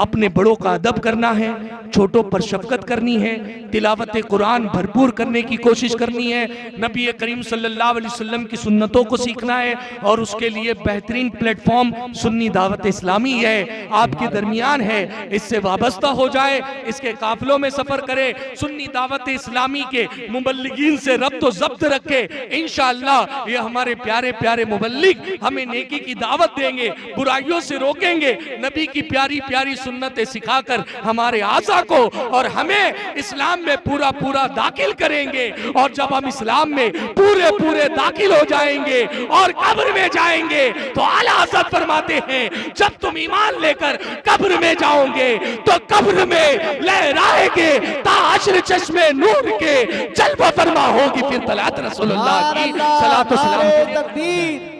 Speaker 3: अपने बड़ों का अदब करना है, छोटों पर शफकत करनी है, तिलावत कुरान भरपूर करने की कोशिश करनी है, नबी करीम सल्लल्लाहु अलैहि वसल्लम की सुन्नतों को सीखना है। और उसके लिए बेहतरीन प्लेटफॉर्म सुन्नी दावत इस्लामी है, आपके दरमियान है। इससे वाबस्ता हो जाए, इसके काफिलों में सफर करे, सुन्नी दावत इस्लामी के मुबल्लिगीन से रब्त ज़ब्त रखे। इंशाअल्लाह ये हमारे प्यारे प्यारे मुबल्लिग हमें नेकी की दावत देंगे, बुराइयों से रोकेंगे, नबी की प्यारी प्यारी सुन्नतें सिखाकर हमारे आज़ा को और हमें इस्लाम में पूरा पूरा दाखिल करेंगे। और जब हम इस्लाम में पूरे पूरे दाखिल हो जाएंगे और कब्र में जाएंगे तो आला हज़रत फरमाते हैं, जब तुम ईमान लेकर कब्र में जाओगे तो कब्र में लहराएंगे ताशर चश्मे नूर के जलवा फरमा होगी। फिर तलात रसूलुल्लाह की सलातो सलाम।
Speaker 4: तकबीर।